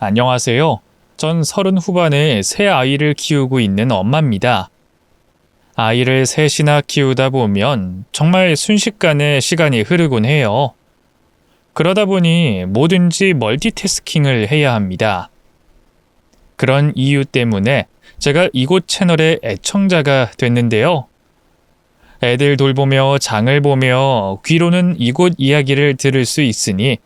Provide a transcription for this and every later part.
안녕하세요. 전 30 후반의 새 아이를 키우고 있는 엄마입니다. 아이를 셋이나 키우다 보면 정말 순식간에 시간이 흐르곤 해요. 그러다 보니 뭐든지 멀티태스킹을 해야 합니다. 그런 이유 때문에 제가 이곳 채널의 애청자가 됐는데요. 애들 돌보며 장을 보며 귀로는 이곳 이야기를 들을 수 있으니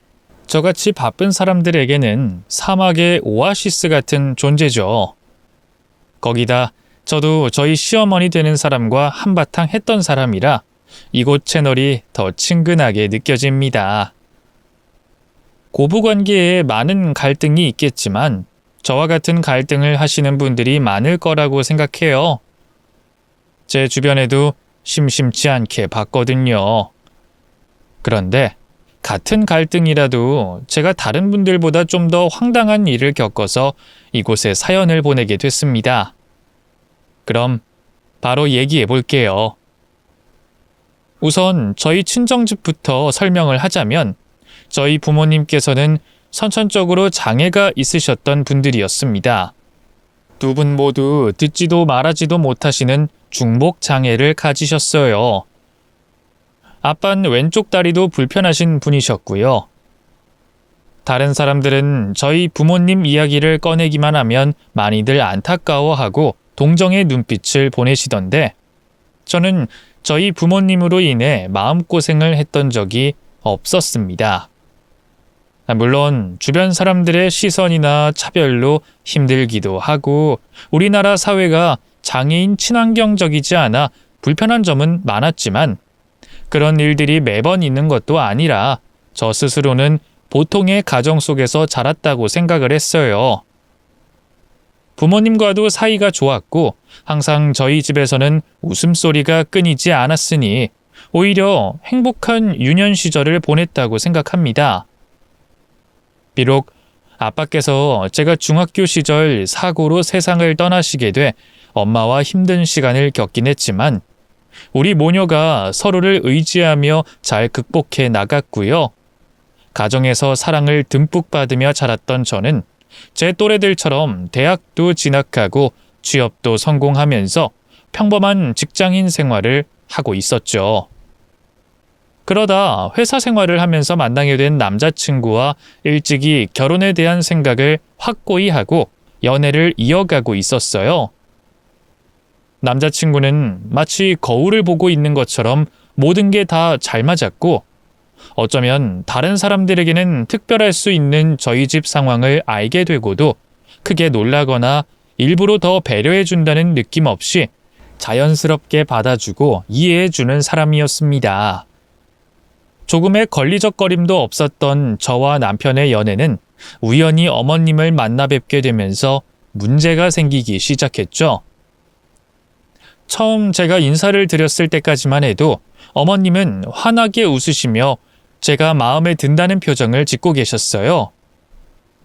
저같이 바쁜 사람들에게는 사막의 오아시스 같은 존재죠. 거기다 저도 저희 시어머니 되는 사람과 한바탕 했던 사람이라 이곳 채널이 더 친근하게 느껴집니다. 고부관계에 많은 갈등이 있겠지만 저와 같은 갈등을 하시는 분들이 많을 거라고 생각해요. 제 주변에도 심심치 않게 봤거든요. 그런데 같은 갈등이라도 제가 다른 분들보다 좀 더 황당한 일을 겪어서 이곳에 사연을 보내게 됐습니다. 그럼 바로 얘기해 볼게요. 우선 저희 친정집부터 설명을 하자면 저희 부모님께서는 선천적으로 장애가 있으셨던 분들이었습니다. 두 분 모두 듣지도 말하지도 못하시는 중복 장애를 가지셨어요. 아빠는 왼쪽 다리도 불편하신 분이셨고요. 다른 사람들은 저희 부모님 이야기를 꺼내기만 하면 많이들 안타까워하고 동정의 눈빛을 보내시던데 저는 저희 부모님으로 인해 마음고생을 했던 적이 없었습니다. 물론 주변 사람들의 시선이나 차별로 힘들기도 하고 우리나라 사회가 장애인 친환경적이지 않아 불편한 점은 많았지만 그런 일들이 매번 있는 것도 아니라 저 스스로는 보통의 가정 속에서 자랐다고 생각을 했어요. 부모님과도 사이가 좋았고 항상 저희 집에서는 웃음소리가 끊이지 않았으니 오히려 행복한 유년 시절을 보냈다고 생각합니다. 비록 아빠께서 제가 중학교 시절 사고로 세상을 떠나시게 돼 엄마와 힘든 시간을 겪긴 했지만 우리 모녀가 서로를 의지하며 잘 극복해 나갔고요. 가정에서 사랑을 듬뿍 받으며 자랐던 저는 제 또래들처럼 대학도 진학하고 취업도 성공하면서 평범한 직장인 생활을 하고 있었죠. 그러다 회사 생활을 하면서 만나게 된 남자친구와 일찍이 결혼에 대한 생각을 확고히 하고 연애를 이어가고 있었어요. 남자친구는 마치 거울을 보고 있는 것처럼 모든 게 다 잘 맞았고 어쩌면 다른 사람들에게는 특별할 수 있는 저희 집 상황을 알게 되고도 크게 놀라거나 일부러 더 배려해준다는 느낌 없이 자연스럽게 받아주고 이해해주는 사람이었습니다. 조금의 걸리적거림도 없었던 저와 남편의 연애는 우연히 어머님을 만나 뵙게 되면서 문제가 생기기 시작했죠. 처음 제가 인사를 드렸을 때까지만 해도 어머님은 환하게 웃으시며 제가 마음에 든다는 표정을 짓고 계셨어요.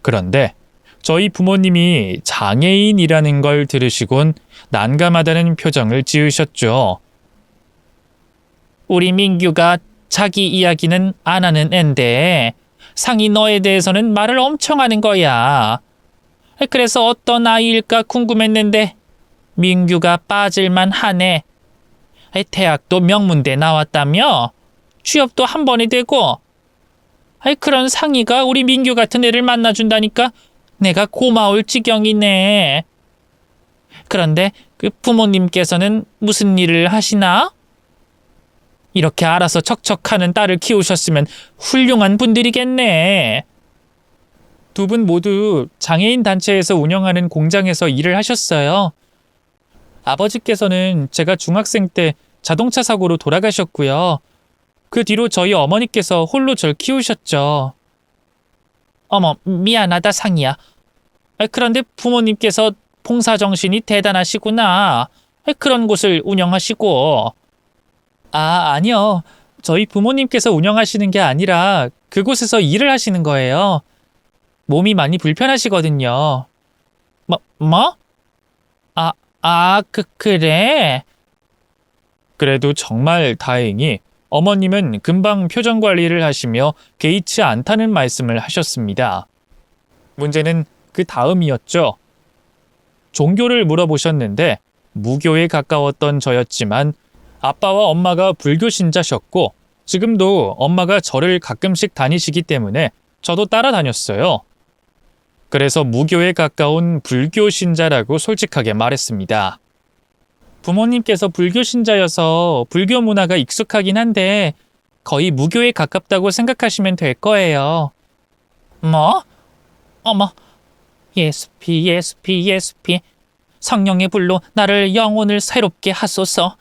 그런데 저희 부모님이 장애인이라는 걸 들으시곤 난감하다는 표정을 지으셨죠. 우리 민규가 자기 이야기는 안 하는 앤데 상이 너에 대해서는 말을 엄청 하는 거야. 그래서 어떤 아이일까 궁금했는데 민규가 빠질만 하네. 대학도 명문대 나왔다며? 취업도 한 번에 되고? 그런 상이가 우리 민규 같은 애를 만나준다니까 내가 고마울 지경이네. 그런데 그 부모님께서는 무슨 일을 하시나? 이렇게 알아서 척척하는 딸을 키우셨으면 훌륭한 분들이겠네. 두 분 모두 장애인 단체에서 운영하는 공장에서 일을 하셨어요. 아버지께서는 제가 중학생 때 자동차 사고로 돌아가셨고요. 그 뒤로 저희 어머니께서 홀로 절 키우셨죠. 어머, 미안하다 상이야. 그런데 부모님께서 봉사정신이 대단하시구나. 그런 곳을 운영하시고. 아니요. 저희 부모님께서 운영하시는 게 아니라 그곳에서 일을 하시는 거예요. 몸이 많이 불편하시거든요. 뭐? 그래? 그래도 정말 다행히 어머님은 금방 표정 관리를 하시며 개의치 않다는 말씀을 하셨습니다. 문제는 그 다음이었죠. 종교를 물어보셨는데 무교에 가까웠던 저였지만 아빠와 엄마가 불교 신자셨고 지금도 엄마가 절을 가끔씩 다니시기 때문에 저도 따라다녔어요. 그래서 무교에 가까운 불교 신자라고 솔직하게 말했습니다. 부모님께서 불교 신자여서 불교 문화가 익숙하긴 한데 거의 무교에 가깝다고 생각하시면 될 거예요. 뭐? 어머, 예수피, 예수피, 예수피. 성령의 불로 나를 영혼을 새롭게 하소서.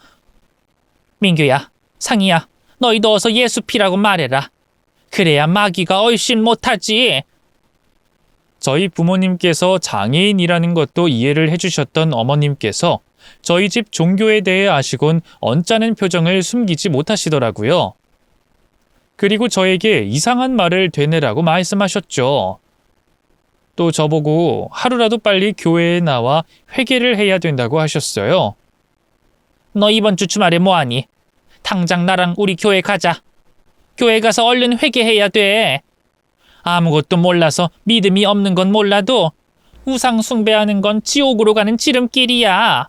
민규야, 상이야, 너희도 어서 예수피라고 말해라. 그래야 마귀가 얼씬 못하지. 저희 부모님께서 장애인이라는 것도 이해를 해주셨던 어머님께서 저희 집 종교에 대해 아시곤 언짢은 표정을 숨기지 못하시더라고요. 그리고 저에게 이상한 말을 되뇌라고 말씀하셨죠. 또 저보고 하루라도 빨리 교회에 나와 회개를 해야 된다고 하셨어요. 너 이번 주 주말에 뭐하니? 당장 나랑 우리 교회 가자. 교회 가서 얼른 회개해야 돼. 아무것도 몰라서 믿음이 없는 건 몰라도 우상 숭배하는 건 지옥으로 가는 지름길이야.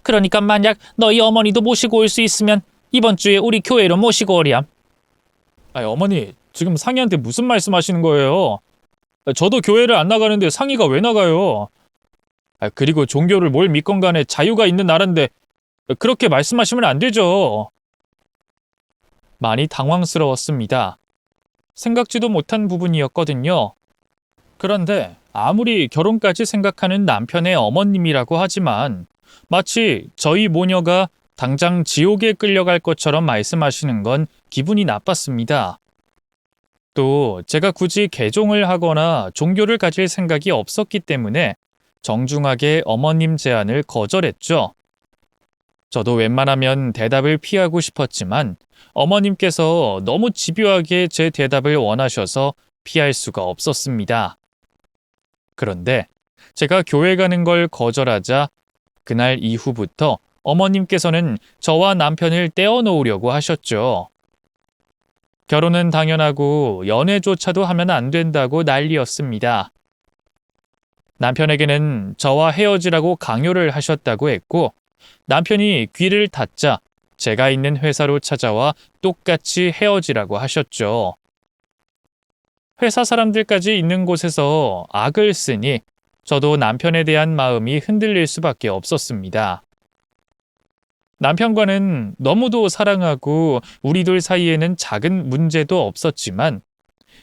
그러니까 만약 너희 어머니도 모시고 올 수 있으면 이번 주에 우리 교회로 모시고 오렴. 아니 어머니, 지금 상이한테 무슨 말씀하시는 거예요? 저도 교회를 안 나가는데 상이가 왜 나가요? 그리고 종교를 뭘 믿건 간에 자유가 있는 나라인데 그렇게 말씀하시면 안 되죠. 많이 당황스러웠습니다. 생각지도 못한 부분이었거든요. 그런데 아무리 결혼까지 생각하는 남편의 어머님이라고 하지만 마치 저희 모녀가 당장 지옥에 끌려갈 것처럼 말씀하시는 건 기분이 나빴습니다. 또 제가 굳이 개종을 하거나 종교를 가질 생각이 없었기 때문에 정중하게 어머님 제안을 거절했죠. 저도 웬만하면 대답을 피하고 싶었지만 어머님께서 너무 집요하게 제 대답을 원하셔서 피할 수가 없었습니다. 그런데 제가 교회 가는 걸 거절하자 그날 이후부터 어머님께서는 저와 남편을 떼어놓으려고 하셨죠. 결혼은 당연하고 연애조차도 하면 안 된다고 난리였습니다. 남편에게는 저와 헤어지라고 강요를 하셨다고 했고 남편이 귀를 닫자 제가 있는 회사로 찾아와 똑같이 헤어지라고 하셨죠. 회사 사람들까지 있는 곳에서 악을 쓰니 저도 남편에 대한 마음이 흔들릴 수밖에 없었습니다. 남편과는 너무도 사랑하고 우리 둘 사이에는 작은 문제도 없었지만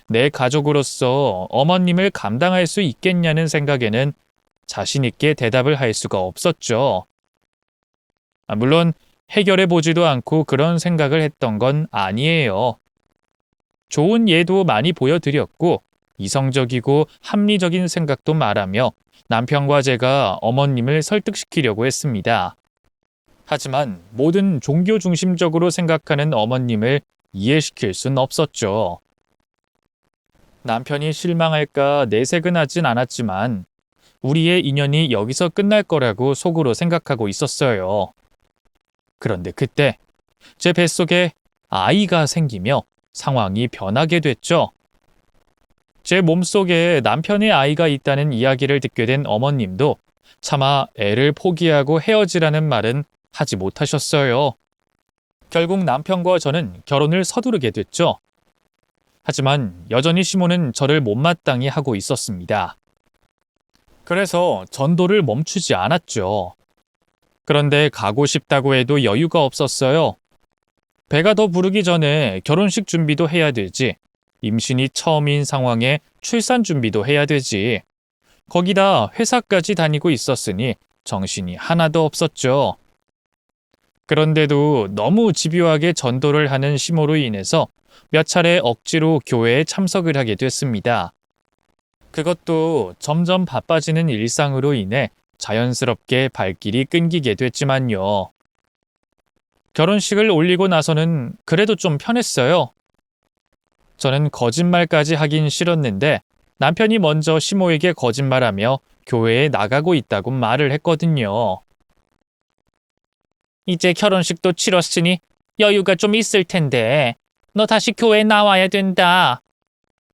내 가족으로서 어머님을 감당할 수 있겠냐는 생각에는 자신 있게 대답을 할 수가 없었죠. 물론 해결해 보지도 않고 그런 생각을 했던 건 아니에요. 좋은 예도 많이 보여드렸고 이성적이고 합리적인 생각도 말하며 남편과 제가 어머님을 설득시키려고 했습니다. 하지만 모든 종교 중심적으로 생각하는 어머님을 이해시킬 순 없었죠. 남편이 실망할까 내색은 하진 않았지만 우리의 인연이 여기서 끝날 거라고 속으로 생각하고 있었어요. 그런데 그때 제 뱃속에 아이가 생기며 상황이 변하게 됐죠. 제 몸속에 남편의 아이가 있다는 이야기를 듣게 된 어머님도 차마 애를 포기하고 헤어지라는 말은 하지 못하셨어요. 결국 남편과 저는 결혼을 서두르게 됐죠. 하지만 여전히 시모는 저를 못마땅히 하고 있었습니다. 그래서 전도를 멈추지 않았죠. 그런데 가고 싶다고 해도 여유가 없었어요. 배가 더 부르기 전에 결혼식 준비도 해야 되지. 임신이 처음인 상황에 출산 준비도 해야 되지. 거기다 회사까지 다니고 있었으니 정신이 하나도 없었죠. 그런데도 너무 집요하게 전도를 하는 시모로 인해서 몇 차례 억지로 교회에 참석을 하게 됐습니다. 그것도 점점 바빠지는 일상으로 인해 자연스럽게 발길이 끊기게 됐지만요. 결혼식을 올리고 나서는 그래도 좀 편했어요. 저는 거짓말까지 하긴 싫었는데 남편이 먼저 시모에게 거짓말하며 교회에 나가고 있다고 말을 했거든요. 이제 결혼식도 치렀으니 여유가 좀 있을 텐데 너 다시 교회에 나와야 된다.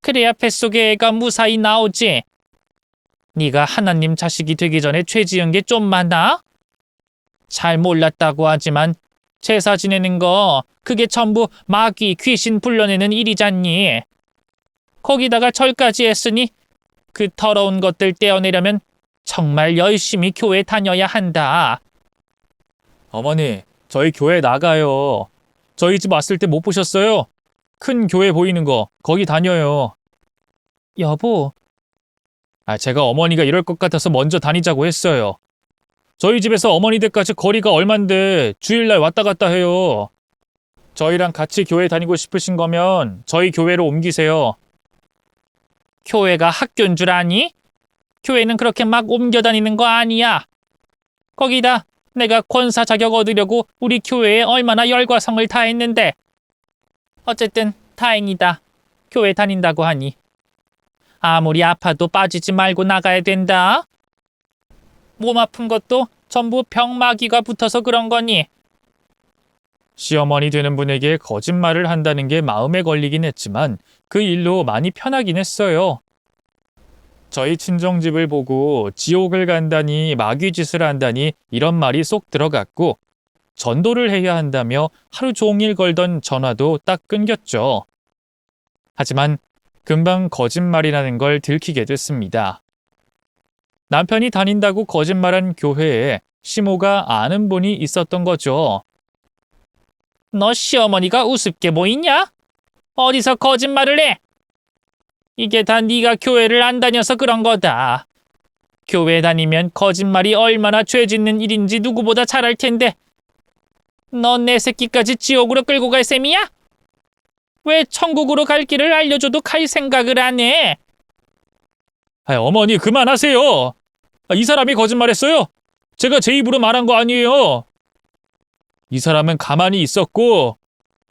그래야 뱃속에 애가 무사히 나오지. 네가 하나님 자식이 되기 전에 죄 지은 게 좀 많아? 잘 몰랐다고 하지만 제사 지내는 거 그게 전부 마귀 귀신 불러내는 일이잖니. 거기다가 절까지 했으니 그 더러운 것들 떼어내려면 정말 열심히 교회 다녀야 한다. 어머니, 저희 교회 나가요. 저희 집 왔을 때 못 보셨어요? 큰 교회 보이는 거, 거기 다녀요. 여보. 제가 어머니가 이럴 것 같아서 먼저 다니자고 했어요. 저희 집에서 어머니 댁까지 거리가 얼만데 주일날 왔다 갔다 해요. 저희랑 같이 교회 다니고 싶으신 거면 저희 교회로 옮기세요. 교회가 학교인 줄 아니? 교회는 그렇게 막 옮겨 다니는 거 아니야. 거기다 내가 권사 자격 얻으려고 우리 교회에 얼마나 열과 성을 다했는데. 어쨌든 다행이다. 교회 다닌다고 하니. 아무리 아파도 빠지지 말고 나가야 된다. 몸 아픈 것도 전부 병마귀가 붙어서 그런 거니. 시어머니 되는 분에게 거짓말을 한다는 게 마음에 걸리긴 했지만 그 일로 많이 편하긴 했어요. 저희 친정집을 보고 지옥을 간다니 마귀짓을 한다니 이런 말이 쏙 들어갔고 전도를 해야 한다며 하루 종일 걸던 전화도 딱 끊겼죠. 하지만 금방 거짓말이라는 걸 들키게 됐습니다. 남편이 다닌다고 거짓말한 교회에 시모가 아는 분이 있었던 거죠. 너 시어머니가 우습게 보이냐? 어디서 거짓말을 해? 이게 다 네가 교회를 안 다녀서 그런 거다. 교회 다니면 거짓말이 얼마나 죄 짓는 일인지 누구보다 잘 알 텐데 너 내 새끼까지 지옥으로 끌고 갈 셈이야? 왜 천국으로 갈 길을 알려줘도 갈 생각을 안 해? 어머니 그만하세요. 이 사람이 거짓말했어요? 제가 제 입으로 말한 거 아니에요. 이 사람은 가만히 있었고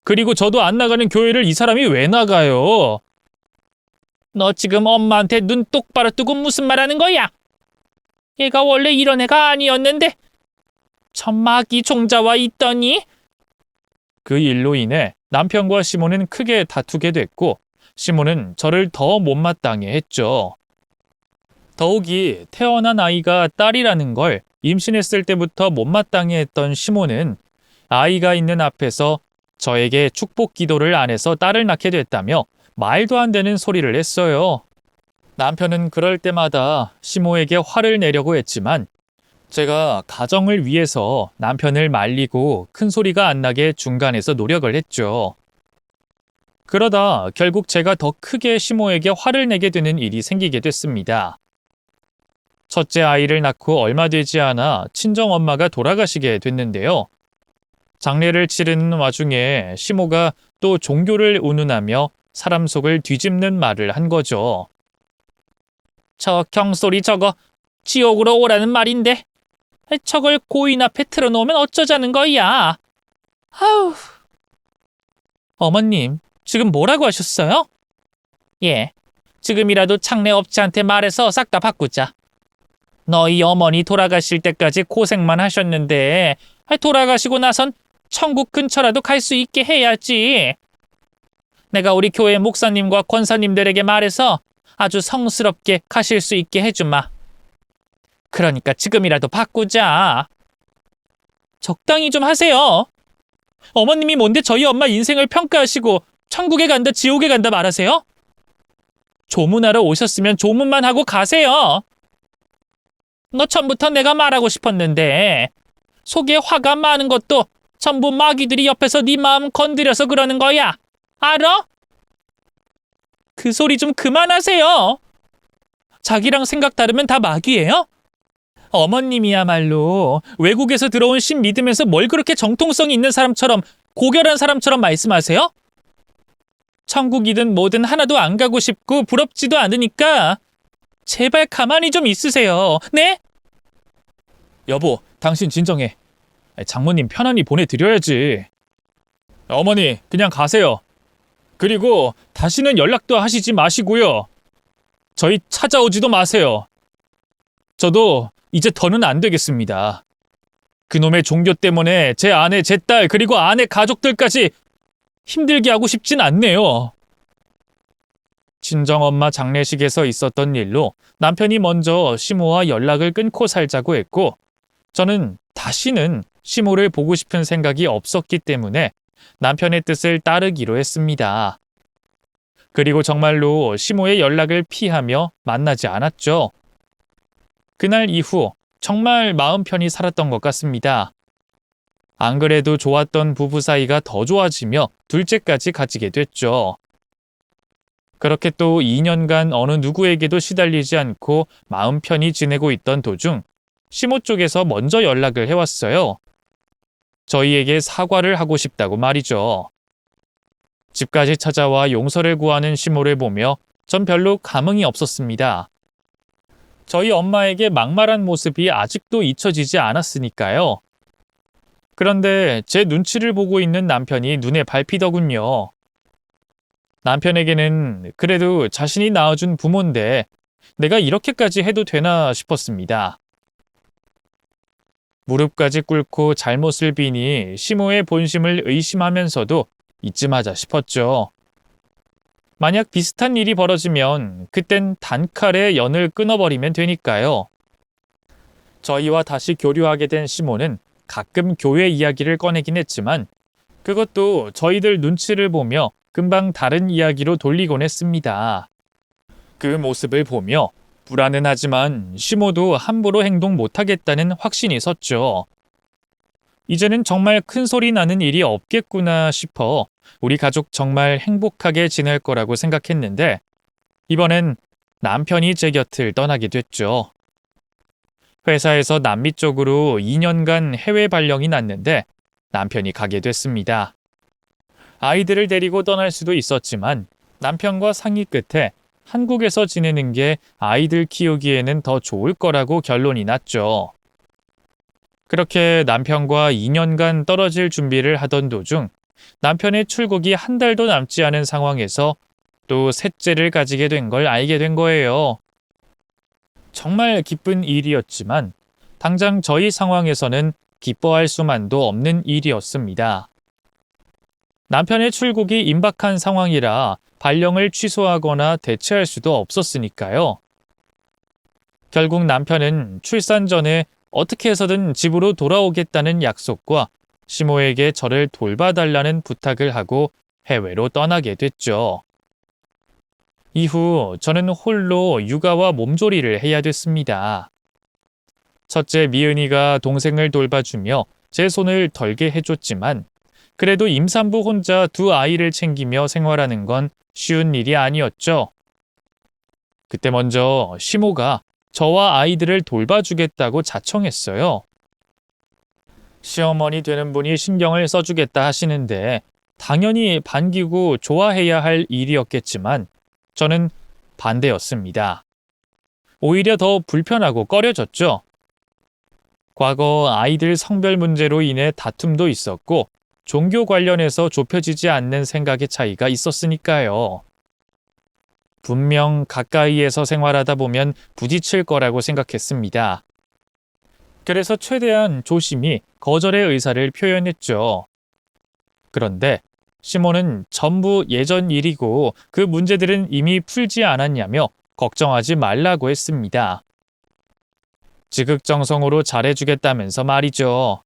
그리고 저도 안 나가는 교회를 이 사람이 왜 나가요? 너 지금 엄마한테 눈 똑바로 뜨고 무슨 말하는 거야? 얘가 원래 이런 애가 아니었는데 저 마귀 종자와 있더니. 그 일로 인해 남편과 시모는 크게 다투게 됐고 시모는 저를 더 못마땅해 했죠. 더욱이 태어난 아이가 딸이라는 걸 임신했을 때부터 못마땅해 했던 시모는 아이가 있는 앞에서 저에게 축복 기도를 안 해서 딸을 낳게 됐다며 말도 안 되는 소리를 했어요. 남편은 그럴 때마다 시모에게 화를 내려고 했지만 제가 가정을 위해서 남편을 말리고 큰 소리가 안 나게 중간에서 노력을 했죠. 그러다 결국 제가 더 크게 시모에게 화를 내게 되는 일이 생기게 됐습니다. 첫째 아이를 낳고 얼마 되지 않아 친정엄마가 돌아가시게 됐는데요. 장례를 치르는 와중에 시모가 또 종교를 운운하며 사람 속을 뒤집는 말을 한 거죠. 저 경솔이 저거 지옥으로 오라는 말인데 저걸 고인 앞에 틀어놓으면 어쩌자는 거야. 아우. 어머님, 지금 뭐라고 하셨어요? 예, 지금이라도 창례업체한테 말해서 싹 다 바꾸자. 너희 어머니 돌아가실 때까지 고생만 하셨는데 돌아가시고 나선 천국 근처라도 갈 수 있게 해야지. 내가 우리 교회 목사님과 권사님들에게 말해서 아주 성스럽게 가실 수 있게 해주마. 그러니까 지금이라도 바꾸자. 적당히 좀 하세요. 어머님이 뭔데 저희 엄마 인생을 평가하시고 천국에 간다 지옥에 간다 말하세요? 조문하러 오셨으면 조문만 하고 가세요. 너 처음부터 내가 말하고 싶었는데 속에 화가 많은 것도 전부 마귀들이 옆에서 네 마음 건드려서 그러는 거야. 알아? 그 소리 좀 그만하세요. 자기랑 생각 다르면 다 마귀예요? 어머님이야말로 외국에서 들어온 신 믿으면서 뭘 그렇게 정통성이 있는 사람처럼 고결한 사람처럼 말씀하세요? 천국이든 뭐든 하나도 안 가고 싶고 부럽지도 않으니까 제발 가만히 좀 있으세요. 네? 여보, 당신 진정해. 장모님 편안히 보내드려야지. 어머니, 그냥 가세요. 그리고 다시는 연락도 하시지 마시고요. 저희 찾아오지도 마세요. 저도 이제 더는 안 되겠습니다. 그놈의 종교 때문에 제 아내, 제 딸, 그리고 아내 가족들까지 힘들게 하고 싶진 않네요. 친정엄마 장례식에서 있었던 일로 남편이 먼저 시모와 연락을 끊고 살자고 했고, 저는 다시는 시모를 보고 싶은 생각이 없었기 때문에 남편의 뜻을 따르기로 했습니다. 그리고 정말로 시모의 연락을 피하며 만나지 않았죠. 그날 이후 정말 마음 편히 살았던 것 같습니다. 안 그래도 좋았던 부부 사이가 더 좋아지며 둘째까지 가지게 됐죠. 그렇게 또 2년간 어느 누구에게도 시달리지 않고 마음 편히 지내고 있던 도중 시모 쪽에서 먼저 연락을 해왔어요. 저희에게 사과를 하고 싶다고 말이죠. 집까지 찾아와 용서를 구하는 시모를 보며 전 별로 감흥이 없었습니다. 저희 엄마에게 막말한 모습이 아직도 잊혀지지 않았으니까요. 그런데 제 눈치를 보고 있는 남편이 눈에 밟히더군요. 남편에게는 그래도 자신이 낳아준 부모인데 내가 이렇게까지 해도 되나 싶었습니다. 무릎까지 꿇고 잘못을 비니 시모의 본심을 의심하면서도 이쯤하자 싶었죠. 만약 비슷한 일이 벌어지면 그땐 단칼에 연을 끊어버리면 되니까요. 저희와 다시 교류하게 된 시모는 가끔 교회 이야기를 꺼내긴 했지만 그것도 저희들 눈치를 보며 금방 다른 이야기로 돌리곤 했습니다. 그 모습을 보며 불안은 하지만 시모도 함부로 행동 못하겠다는 확신이 섰죠. 이제는 정말 큰 소리 나는 일이 없겠구나 싶어 우리 가족 정말 행복하게 지낼 거라고 생각했는데 이번엔 남편이 제 곁을 떠나게 됐죠. 회사에서 남미 쪽으로 2년간 해외 발령이 났는데 남편이 가게 됐습니다. 아이들을 데리고 떠날 수도 있었지만 남편과 상의 끝에 한국에서 지내는 게 아이들 키우기에는 더 좋을 거라고 결론이 났죠. 그렇게 남편과 2년간 떨어질 준비를 하던 도중 남편의 출국이 한 달도 남지 않은 상황에서 또 셋째를 가지게 된 걸 알게 된 거예요. 정말 기쁜 일이었지만 당장 저희 상황에서는 기뻐할 수만도 없는 일이었습니다. 남편의 출국이 임박한 상황이라 발령을 취소하거나 대체할 수도 없었으니까요. 결국 남편은 출산 전에 어떻게 해서든 집으로 돌아오겠다는 약속과 시모에게 저를 돌봐달라는 부탁을 하고 해외로 떠나게 됐죠. 이후 저는 홀로 육아와 몸조리를 해야 됐습니다. 첫째 미은이가 동생을 돌봐주며 제 손을 덜게 해줬지만 그래도 임산부 혼자 두 아이를 챙기며 생활하는 건 쉬운 일이 아니었죠. 그때 먼저 시모가 저와 아이들을 돌봐주겠다고 자청했어요. 시어머니 되는 분이 신경을 써주겠다 하시는데 당연히 반기고 좋아해야 할 일이었겠지만 저는 반대였습니다. 오히려 더 불편하고 꺼려졌죠. 과거 아이들 성별 문제로 인해 다툼도 있었고 종교 관련해서 좁혀지지 않는 생각의 차이가 있었으니까요. 분명 가까이에서 생활하다 보면 부딪힐 거라고 생각했습니다. 그래서 최대한 조심히 거절의 의사를 표현했죠. 그런데 시모는 전부 예전 일이고 그 문제들은 이미 풀지 않았냐며 걱정하지 말라고 했습니다. 지극정성으로 잘해주겠다면서 말이죠.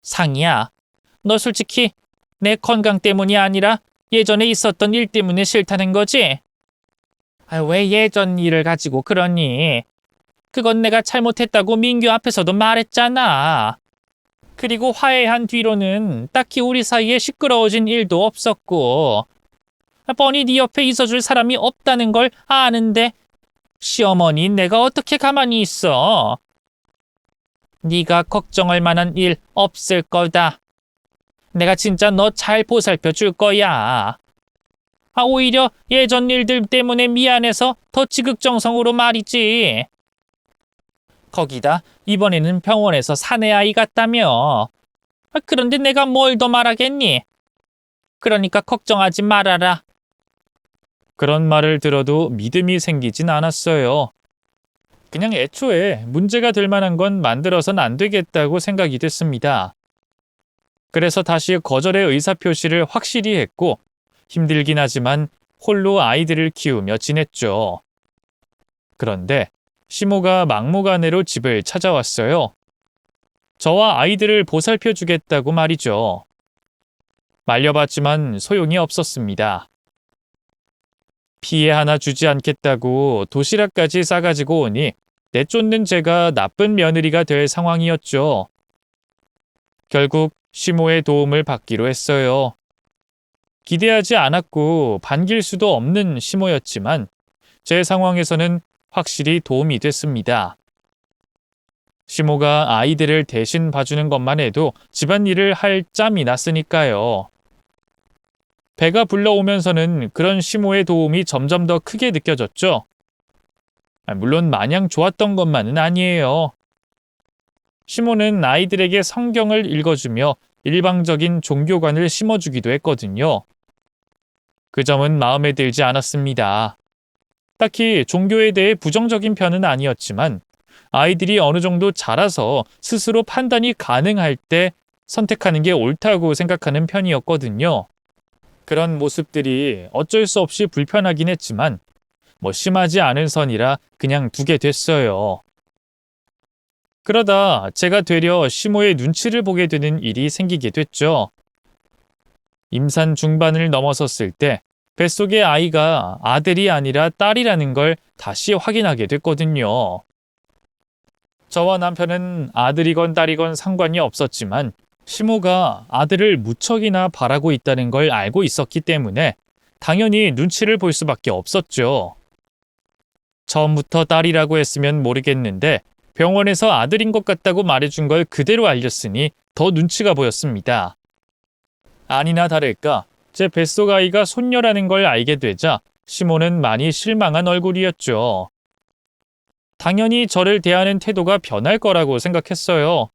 상이야, 너 솔직히 내 건강 때문이 아니라 예전에 있었던 일 때문에 싫다는 거지? 왜 예전 일을 가지고 그러니? 그건 내가 잘못했다고 민규 앞에서도 말했잖아. 그리고 화해한 뒤로는 딱히 우리 사이에 시끄러워진 일도 없었고 뻔히 네 옆에 있어줄 사람이 없다는 걸 아는데 시어머니 내가 어떻게 가만히 있어? 네가 걱정할 만한 일 없을 거다. 내가 진짜 너 잘 보살펴 줄 거야. 오히려 예전 일들 때문에 미안해서 더 지극정성으로 말이지. 거기다 이번에는 병원에서 사내 아이 같다며. 그런데 내가 뭘 더 말하겠니? 그러니까 걱정하지 말아라. 그런 말을 들어도 믿음이 생기진 않았어요. 그냥 애초에 문제가 될 만한 건 만들어선 안 되겠다고 생각이 됐습니다. 그래서 다시 거절의 의사표시를 확실히 했고 힘들긴 하지만 홀로 아이들을 키우며 지냈죠. 그런데 시모가 막무가내로 집을 찾아왔어요. 저와 아이들을 보살펴 주겠다고 말이죠. 말려봤지만 소용이 없었습니다. 피해 하나 주지 않겠다고 도시락까지 싸가지고 오니 내쫓는 제가 나쁜 며느리가 될 상황이었죠. 결국 시모의 도움을 받기로 했어요. 기대하지 않았고 반길 수도 없는 시모였지만 제 상황에서는 확실히 도움이 됐습니다. 시모가 아이들을 대신 봐주는 것만 해도 집안일을 할 짬이 났으니까요. 배가 불러오면서는 그런 시모의 도움이 점점 더 크게 느껴졌죠. 물론 마냥 좋았던 것만은 아니에요. 시모는 아이들에게 성경을 읽어주며 일방적인 종교관을 심어주기도 했거든요. 그 점은 마음에 들지 않았습니다. 딱히 종교에 대해 부정적인 편은 아니었지만 아이들이 어느 정도 자라서 스스로 판단이 가능할 때 선택하는 게 옳다고 생각하는 편이었거든요. 그런 모습들이 어쩔 수 없이 불편하긴 했지만 심하지 않은 선이라 그냥 두게 됐어요. 그러다 제가 되려 시모의 눈치를 보게 되는 일이 생기게 됐죠. 임산 중반을 넘어섰을 때 뱃속의 아이가 아들이 아니라 딸이라는 걸 다시 확인하게 됐거든요. 저와 남편은 아들이건 딸이건 상관이 없었지만 시모가 아들을 무척이나 바라고 있다는 걸 알고 있었기 때문에 당연히 눈치를 볼 수밖에 없었죠. 처음부터 딸이라고 했으면 모르겠는데 병원에서 아들인 것 같다고 말해준 걸 그대로 알렸으니 더 눈치가 보였습니다. 아니나 다를까 제 뱃속 아이가 손녀라는 걸 알게 되자 시모는 많이 실망한 얼굴이었죠. 당연히 저를 대하는 태도가 변할 거라고 생각했어요.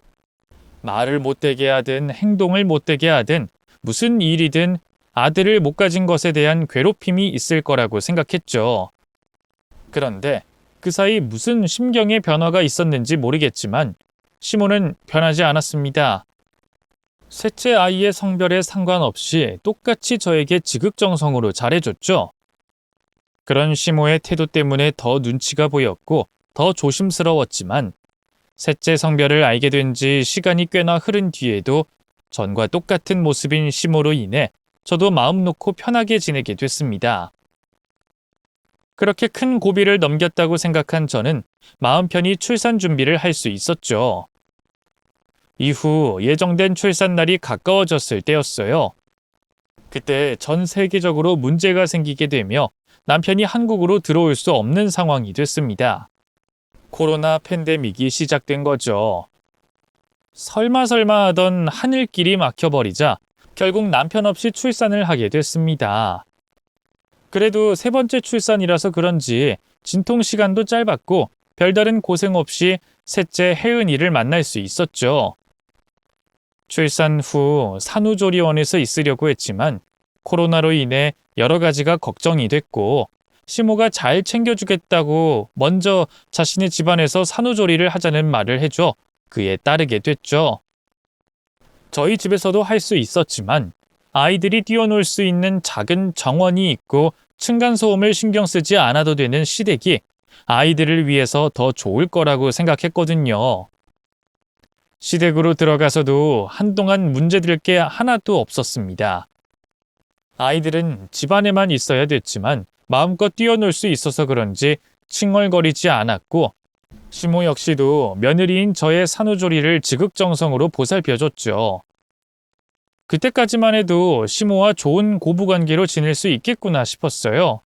말을 못되게 하든 행동을 못되게 하든 무슨 일이든 아들을 못 가진 것에 대한 괴롭힘이 있을 거라고 생각했죠. 그런데 그 사이 무슨 심경의 변화가 있었는지 모르겠지만 시모는 변하지 않았습니다. 셋째 아이의 성별에 상관없이 똑같이 저에게 지극정성으로 잘해줬죠. 그런 시모의 태도 때문에 더 눈치가 보였고 더 조심스러웠지만 셋째 성별을 알게 된 지 시간이 꽤나 흐른 뒤에도 전과 똑같은 모습인 시모로 인해 저도 마음 놓고 편하게 지내게 됐습니다. 그렇게 큰 고비를 넘겼다고 생각한 저는 마음 편히 출산 준비를 할 수 있었죠. 이후 예정된 출산 날이 가까워졌을 때였어요. 그때 전 세계적으로 문제가 생기게 되며 남편이 한국으로 들어올 수 없는 상황이 됐습니다. 코로나 팬데믹이 시작된 거죠. 설마 하던 하늘길이 막혀버리자 결국 남편 없이 출산을 하게 됐습니다. 그래도 세 번째 출산이라서 그런지 진통 시간도 짧았고 별다른 고생 없이 셋째 혜은이를 만날 수 있었죠. 출산 후 산후조리원에서 있으려고 했지만 코로나로 인해 여러 가지가 걱정이 됐고 시모가 잘 챙겨주겠다고 먼저 자신의 집안에서 산후조리를 하자는 말을 해줘 그에 따르게 됐죠. 저희 집에서도 할 수 있었지만 아이들이 뛰어놀 수 있는 작은 정원이 있고 층간소음을 신경 쓰지 않아도 되는 시댁이 아이들을 위해서 더 좋을 거라고 생각했거든요. 시댁으로 들어가서도 한동안 문제될 게 하나도 없었습니다. 아이들은 집안에만 있어야 됐지만 마음껏 뛰어놀 수 있어서 그런지 칭얼거리지 않았고 시모 역시도 며느리인 저의 산후조리를 지극정성으로 보살펴줬죠. 그때까지만 해도 시모와 좋은 고부관계로 지낼 수 있겠구나 싶었어요.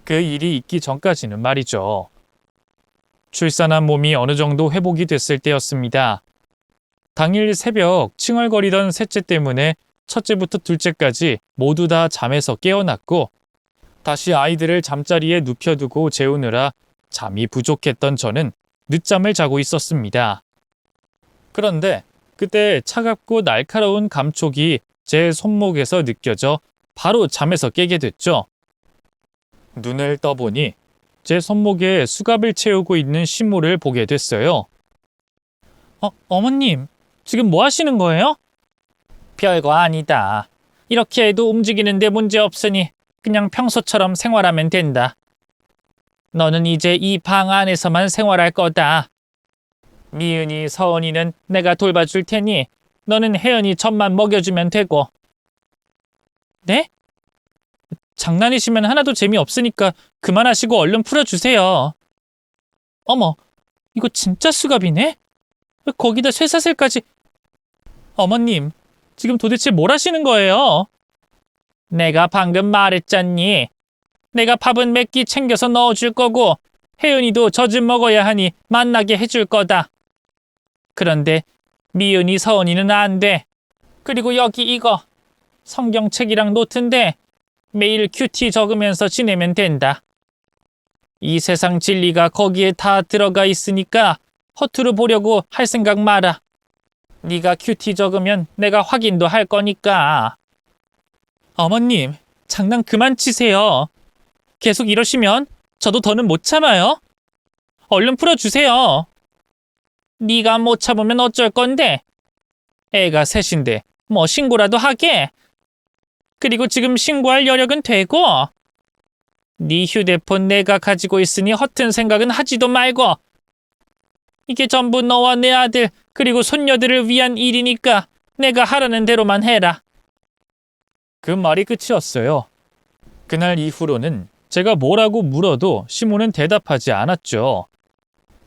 그 일이 있기 전까지는 말이죠. 출산한 몸이 어느 정도 회복이 됐을 때였습니다. 당일 새벽 칭얼거리던 셋째 때문에 첫째부터 둘째까지 모두 다 잠에서 깨어났고 다시 아이들을 잠자리에 눕혀두고 재우느라 잠이 부족했던 저는 늦잠을 자고 있었습니다. 그런데 그때 차갑고 날카로운 감촉이 제 손목에서 느껴져 바로 잠에서 깨게 됐죠. 눈을 떠보니 제 손목에 수갑을 채우고 있는 시모를 보게 됐어요. 어머님, 지금 뭐 하시는 거예요? 별거 아니다. 이렇게 해도 움직이는데 문제 없으니 그냥 평소처럼 생활하면 된다. 너는 이제 이 방 안에서만 생활할 거다. 미은이, 서은이는 내가 돌봐줄 테니 너는 혜연이 젖만 먹여주면 되고. 네? 장난이시면 하나도 재미없으니까 그만하시고 얼른 풀어주세요. 어머, 이거 진짜 수갑이네? 거기다 쇠사슬까지. 어머님, 지금 도대체 뭘 하시는 거예요? 내가 방금 말했잖니. 내가 밥은 몇 끼 챙겨서 넣어줄 거고 혜연이도 젖은 먹어야 하니 만나게 해줄 거다. 그런데 미은이, 서은이는 안 돼. 그리고 여기 이거 성경책이랑 노트인데 매일 큐티 적으면서 지내면 된다. 이 세상 진리가 거기에 다 들어가 있으니까 허투루 보려고 할 생각 마라. 네가 큐티 적으면 내가 확인도 할 거니까. 어머님, 장난 그만 치세요. 계속 이러시면 저도 더는 못 참아요. 얼른 풀어주세요. 네가 못 참으면 어쩔 건데. 애가 셋인데 뭐 신고라도 하게. 그리고 지금 신고할 여력은 되고. 네 휴대폰 내가 가지고 있으니 허튼 생각은 하지도 말고. 이게 전부 너와 내 아들 그리고 손녀들을 위한 일이니까 내가 하라는 대로만 해라. 그 말이 끝이었어요. 그날 이후로는 제가 뭐라고 물어도 시모는 대답하지 않았죠.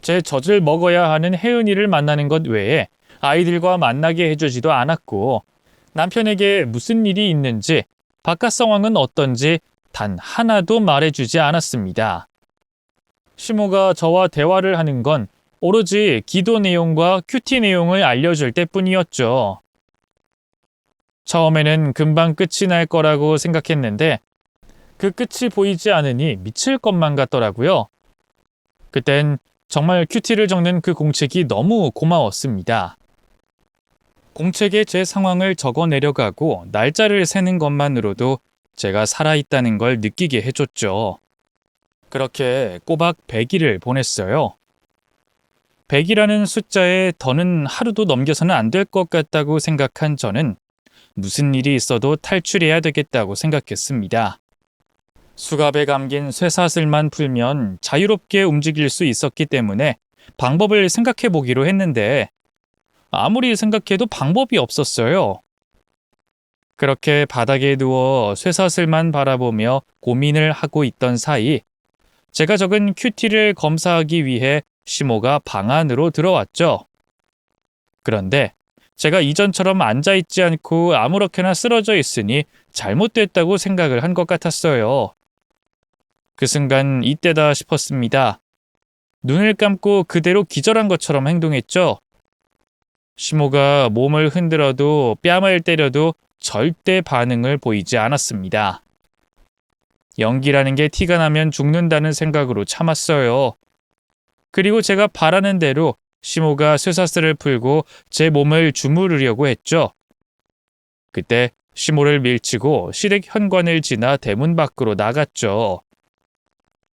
제 젖을 먹어야 하는 혜은이를 만나는 것 외에 아이들과 만나게 해주지도 않았고 남편에게 무슨 일이 있는지 바깥 상황은 어떤지 단 하나도 말해주지 않았습니다. 시모가 저와 대화를 하는 건 오로지 기도 내용과 큐티 내용을 알려줄 때뿐이었죠. 처음에는 금방 끝이 날 거라고 생각했는데 그 끝이 보이지 않으니 미칠 것만 같더라고요. 그땐 정말 큐티를 적는 그 공책이 너무 고마웠습니다. 공책에 제 상황을 적어 내려가고 날짜를 세는 것만으로도 제가 살아있다는 걸 느끼게 해줬죠. 그렇게 꼬박 100일을 보냈어요. 100이라는 숫자에 더는 하루도 넘겨서는 안 될 것 같다고 생각한 저는 무슨 일이 있어도 탈출해야 되겠다고 생각했습니다. 수갑에 감긴 쇠사슬만 풀면 자유롭게 움직일 수 있었기 때문에 방법을 생각해 보기로 했는데 아무리 생각해도 방법이 없었어요. 그렇게 바닥에 누워 쇠사슬만 바라보며 고민을 하고 있던 사이 제가 적은 큐티를 검사하기 위해 시모가 방 안으로 들어왔죠. 그런데 제가 이전처럼 앉아있지 않고 아무렇게나 쓰러져 있으니 잘못됐다고 생각을 한 것 같았어요. 그 순간 이때다 싶었습니다. 눈을 감고 그대로 기절한 것처럼 행동했죠. 시모가 몸을 흔들어도 뺨을 때려도 절대 반응을 보이지 않았습니다. 연기라는 게 티가 나면 죽는다는 생각으로 참았어요. 그리고 제가 바라는 대로 시모가 쇠사슬을 풀고 제 몸을 주무르려고 했죠. 그때 시모를 밀치고 시댁 현관을 지나 대문 밖으로 나갔죠.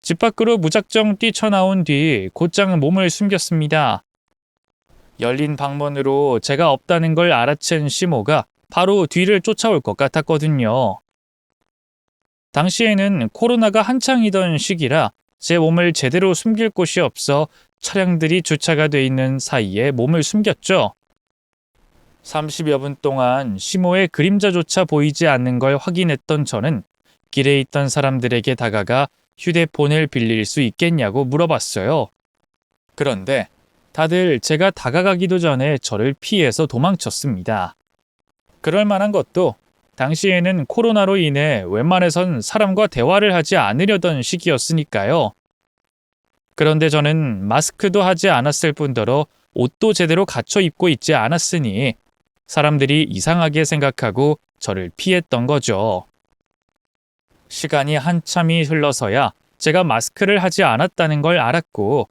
집 밖으로 무작정 뛰쳐나온 뒤 곧장 몸을 숨겼습니다. 열린 방문으로 제가 없다는 걸 알아챈 시모가 바로 뒤를 쫓아올 것 같았거든요. 당시에는 코로나가 한창이던 시기라 제 몸을 제대로 숨길 곳이 없어 차량들이 주차가 돼 있는 사이에 몸을 숨겼죠. 30여 분 동안 시모의 그림자조차 보이지 않는 걸 확인했던 저는 길에 있던 사람들에게 다가가 휴대폰을 빌릴 수 있겠냐고 물어봤어요. 그런데 다들 제가 다가가기도 전에 저를 피해서 도망쳤습니다. 그럴 만한 것도 당시에는 코로나로 인해 웬만해선 사람과 대화를 하지 않으려던 시기였으니까요. 그런데 저는 마스크도 하지 않았을 뿐더러 옷도 제대로 갖춰 입고 있지 않았으니 사람들이 이상하게 생각하고 저를 피했던 거죠. 시간이 한참이 흘러서야 제가 마스크를 하지 않았다는 걸 알았고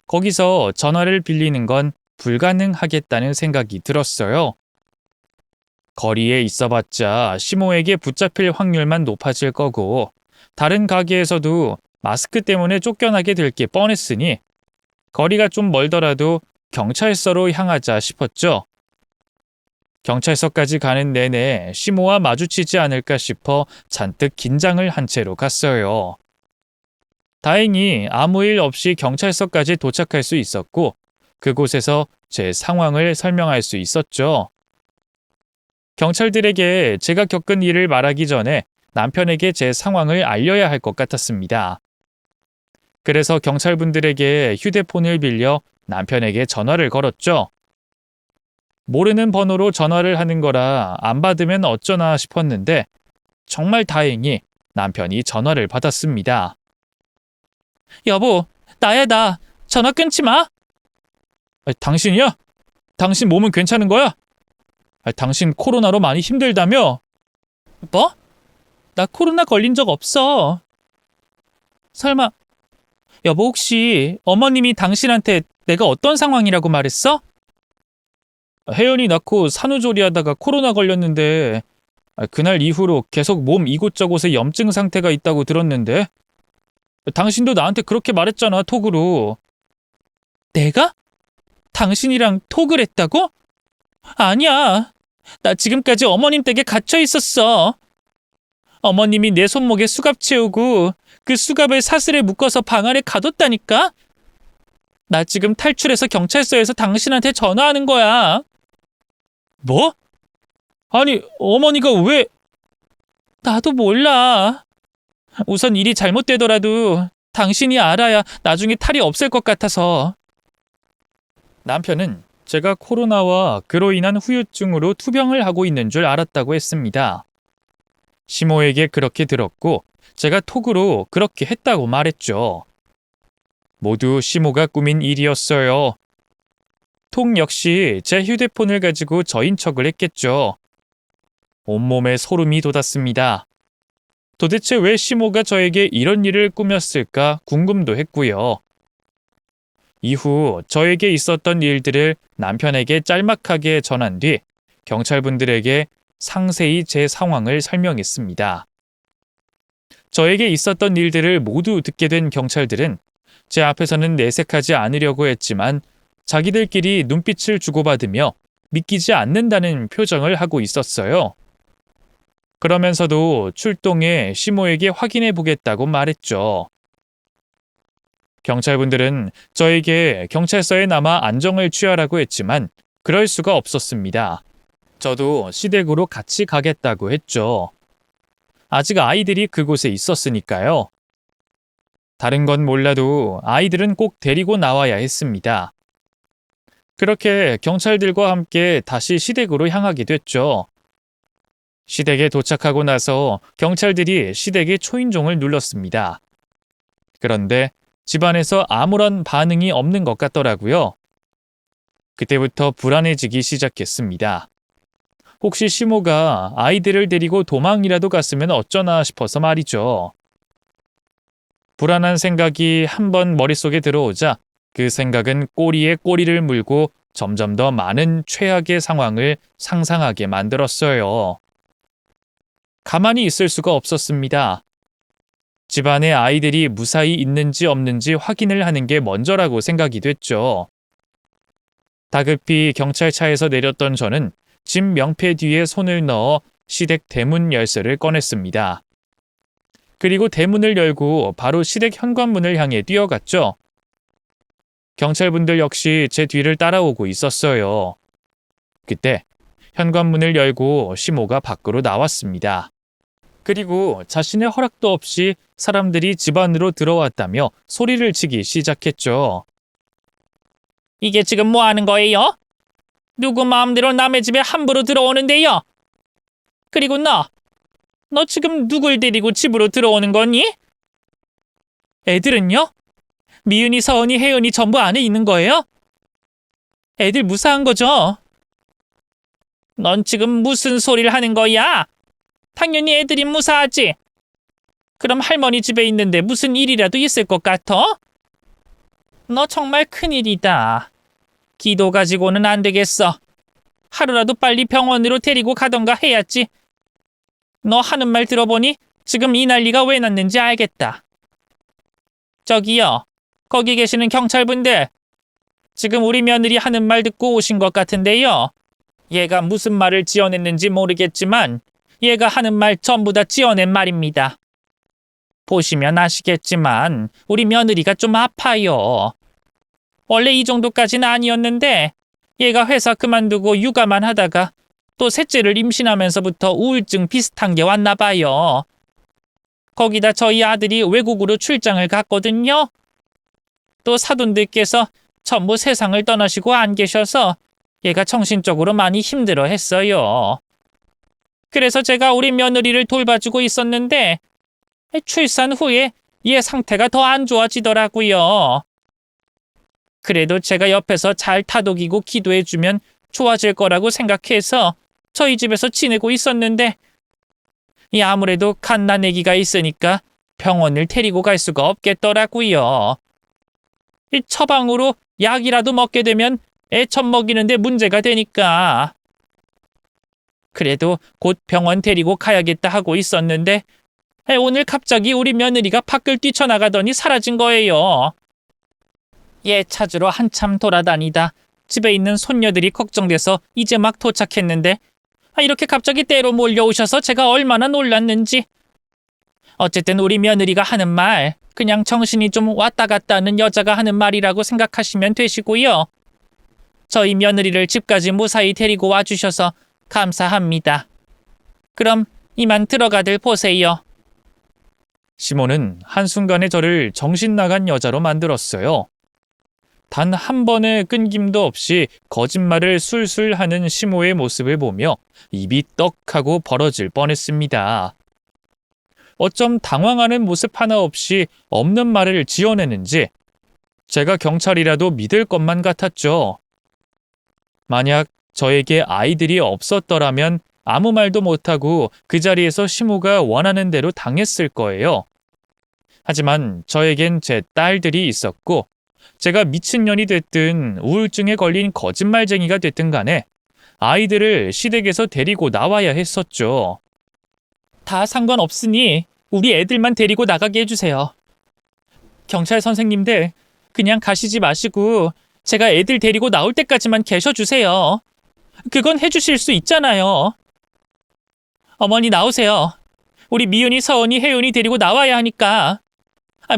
거기서 전화를 빌리는 건 불가능하겠다는 생각이 들었어요. 거리에 있어봤자 시모에게 붙잡힐 확률만 높아질 거고 다른 가게에서도 마스크 때문에 쫓겨나게 될 게 뻔했으니 거리가 좀 멀더라도 경찰서로 향하자 싶었죠. 경찰서까지 가는 내내 시모와 마주치지 않을까 싶어 잔뜩 긴장을 한 채로 갔어요. 다행히 아무 일 없이 경찰서까지 도착할 수 있었고 그곳에서 제 상황을 설명할 수 있었죠. 경찰들에게 제가 겪은 일을 말하기 전에 남편에게 제 상황을 알려야 할 것 같았습니다. 그래서 경찰분들에게 휴대폰을 빌려 남편에게 전화를 걸었죠. 모르는 번호로 전화를 하는 거라 안 받으면 어쩌나 싶었는데 정말 다행히 남편이 전화를 받았습니다. 여보, 나야 나. 전화 끊지 마. 당신이야? 당신 몸은 괜찮은 거야? 당신 코로나로 많이 힘들다며? 뭐? 나 코로나 걸린 적 없어. 설마, 여보 혹시 어머님이 당신한테 내가 어떤 상황이라고 말했어? 혜연이 낳고 산후조리하다가 코로나 걸렸는데 그날 이후로 계속 몸 이곳저곳에 염증 상태가 있다고 들었는데 당신도 나한테 그렇게 말했잖아, 톡으로. 내가? 당신이랑 톡을 했다고? 아니야. 나 지금까지 어머님 댁에 갇혀 있었어. 어머님이 내 손목에 수갑 채우고 그 수갑을 사슬에 묶어서 방 안에 가뒀다니까? 나 지금 탈출해서 경찰서에서 당신한테 전화하는 거야. 뭐? 아니, 어머니가 왜... 나도 몰라. 우선 일이 잘못되더라도 당신이 알아야 나중에 탈이 없을 것 같아서. 남편은 제가 코로나와 그로 인한 후유증으로 투병을 하고 있는 줄 알았다고 했습니다. 시모에게 그렇게 들었고 제가 톡으로 그렇게 했다고 말했죠. 모두 시모가 꾸민 일이었어요. 톡 역시 제 휴대폰을 가지고 저인 척을 했겠죠. 온몸에 소름이 돋았습니다. 도대체 왜 시모가 저에게 이런 일을 꾸몄을까 궁금도 했고요. 이후 저에게 있었던 일들을 남편에게 짤막하게 전한 뒤 경찰분들에게 상세히 제 상황을 설명했습니다. 저에게 있었던 일들을 모두 듣게 된 경찰들은 제 앞에서는 내색하지 않으려고 했지만 자기들끼리 눈빛을 주고받으며 믿기지 않는다는 표정을 하고 있었어요. 그러면서도 출동해 시모에게 확인해 보겠다고 말했죠. 경찰분들은 저에게 경찰서에 남아 안정을 취하라고 했지만 그럴 수가 없었습니다. 저도 시댁으로 같이 가겠다고 했죠. 아직 아이들이 그곳에 있었으니까요. 다른 건 몰라도 아이들은 꼭 데리고 나와야 했습니다. 그렇게 경찰들과 함께 다시 시댁으로 향하게 됐죠. 시댁에 도착하고 나서 경찰들이 시댁의 초인종을 눌렀습니다. 그런데 집안에서 아무런 반응이 없는 것 같더라고요. 그때부터 불안해지기 시작했습니다. 혹시 시모가 아이들을 데리고 도망이라도 갔으면 어쩌나 싶어서 말이죠. 불안한 생각이 한번 머릿속에 들어오자 그 생각은 꼬리에 꼬리를 물고 점점 더 많은 최악의 상황을 상상하게 만들었어요. 가만히 있을 수가 없었습니다. 집안에 아이들이 무사히 있는지 없는지 확인을 하는 게 먼저라고 생각이 됐죠. 다급히 경찰차에서 내렸던 저는 집 명패 뒤에 손을 넣어 시댁 대문 열쇠를 꺼냈습니다. 그리고 대문을 열고 바로 시댁 현관문을 향해 뛰어갔죠. 경찰분들 역시 제 뒤를 따라오고 있었어요. 그때 현관문을 열고 시모가 밖으로 나왔습니다. 그리고 자신의 허락도 없이 사람들이 집 안으로 들어왔다며 소리를 치기 시작했죠. 이게 지금 뭐 하는 거예요? 누구 마음대로 남의 집에 함부로 들어오는데요? 그리고 너 지금 누굴 데리고 집으로 들어오는 거니? 애들은요? 미은이, 서은이, 혜은이 전부 안에 있는 거예요? 애들 무사한 거죠? 넌 지금 무슨 소리를 하는 거야? 당연히 애들이 무사하지. 그럼 할머니 집에 있는데 무슨 일이라도 있을 것 같아? 너 정말 큰일이다. 기도 가지고는 안 되겠어. 하루라도 빨리 병원으로 데리고 가던가 해야지. 너 하는 말 들어보니 지금 이 난리가 왜 났는지 알겠다. 저기요, 거기 계시는 경찰분들. 지금 우리 며느리 하는 말 듣고 오신 것 같은데요. 얘가 무슨 말을 지어냈는지 모르겠지만 얘가 하는 말 전부 다 지어낸 말입니다. 보시면 아시겠지만 우리 며느리가 좀 아파요. 원래 이 정도까지는 아니었는데 얘가 회사 그만두고 육아만 하다가 또 셋째를 임신하면서부터 우울증 비슷한 게 왔나 봐요. 거기다 저희 아들이 외국으로 출장을 갔거든요. 또 사돈들께서 전부 세상을 떠나시고 안 계셔서 얘가 정신적으로 많이 힘들어 했어요. 그래서 제가 우리 며느리를 돌봐주고 있었는데 출산 후에 얘 상태가 더 안 좋아지더라고요. 그래도 제가 옆에서 잘 다독이고 기도해주면 좋아질 거라고 생각해서 저희 집에서 지내고 있었는데 아무래도 갓난아기가 있으니까 병원을 데리고 갈 수가 없겠더라고요. 이 처방으로 약이라도 먹게 되면 애첫 먹이는데 문제가 되니까. 그래도 곧 병원 데리고 가야겠다 하고 있었는데 오늘 갑자기 우리 며느리가 밖을 뛰쳐나가더니 사라진 거예요. 얘 찾으러 한참 돌아다니다 집에 있는 손녀들이 걱정돼서 이제 막 도착했는데 이렇게 갑자기 때로 몰려오셔서 제가 얼마나 놀랐는지. 어쨌든 우리 며느리가 하는 말 그냥 정신이 좀 왔다 갔다 하는 여자가 하는 말이라고 생각하시면 되시고요. 저희 며느리를 집까지 무사히 데리고 와주셔서 감사합니다. 그럼 이만 들어가들 보세요. 시몬은 한순간에 저를 정신 나간 여자로 만들었어요. 단 한 번의 끊김도 없이 거짓말을 술술 하는 시모의 모습을 보며 입이 떡하고 벌어질 뻔했습니다. 어쩜 당황하는 모습 하나 없이 없는 말을 지어내는지 제가 경찰이라도 믿을 것만 같았죠. 만약 저에게 아이들이 없었더라면 아무 말도 못하고 그 자리에서 시모가 원하는 대로 당했을 거예요. 하지만 저에겐 제 딸들이 있었고 제가 미친년이 됐든 우울증에 걸린 거짓말쟁이가 됐든 간에 아이들을 시댁에서 데리고 나와야 했었죠. 다 상관없으니 우리 애들만 데리고 나가게 해주세요. 경찰 선생님들, 그냥 가시지 마시고 제가 애들 데리고 나올 때까지만 계셔주세요. 그건 해주실 수 있잖아요. 어머니 나오세요. 우리 미은이, 서은이, 혜은이 데리고 나와야 하니까.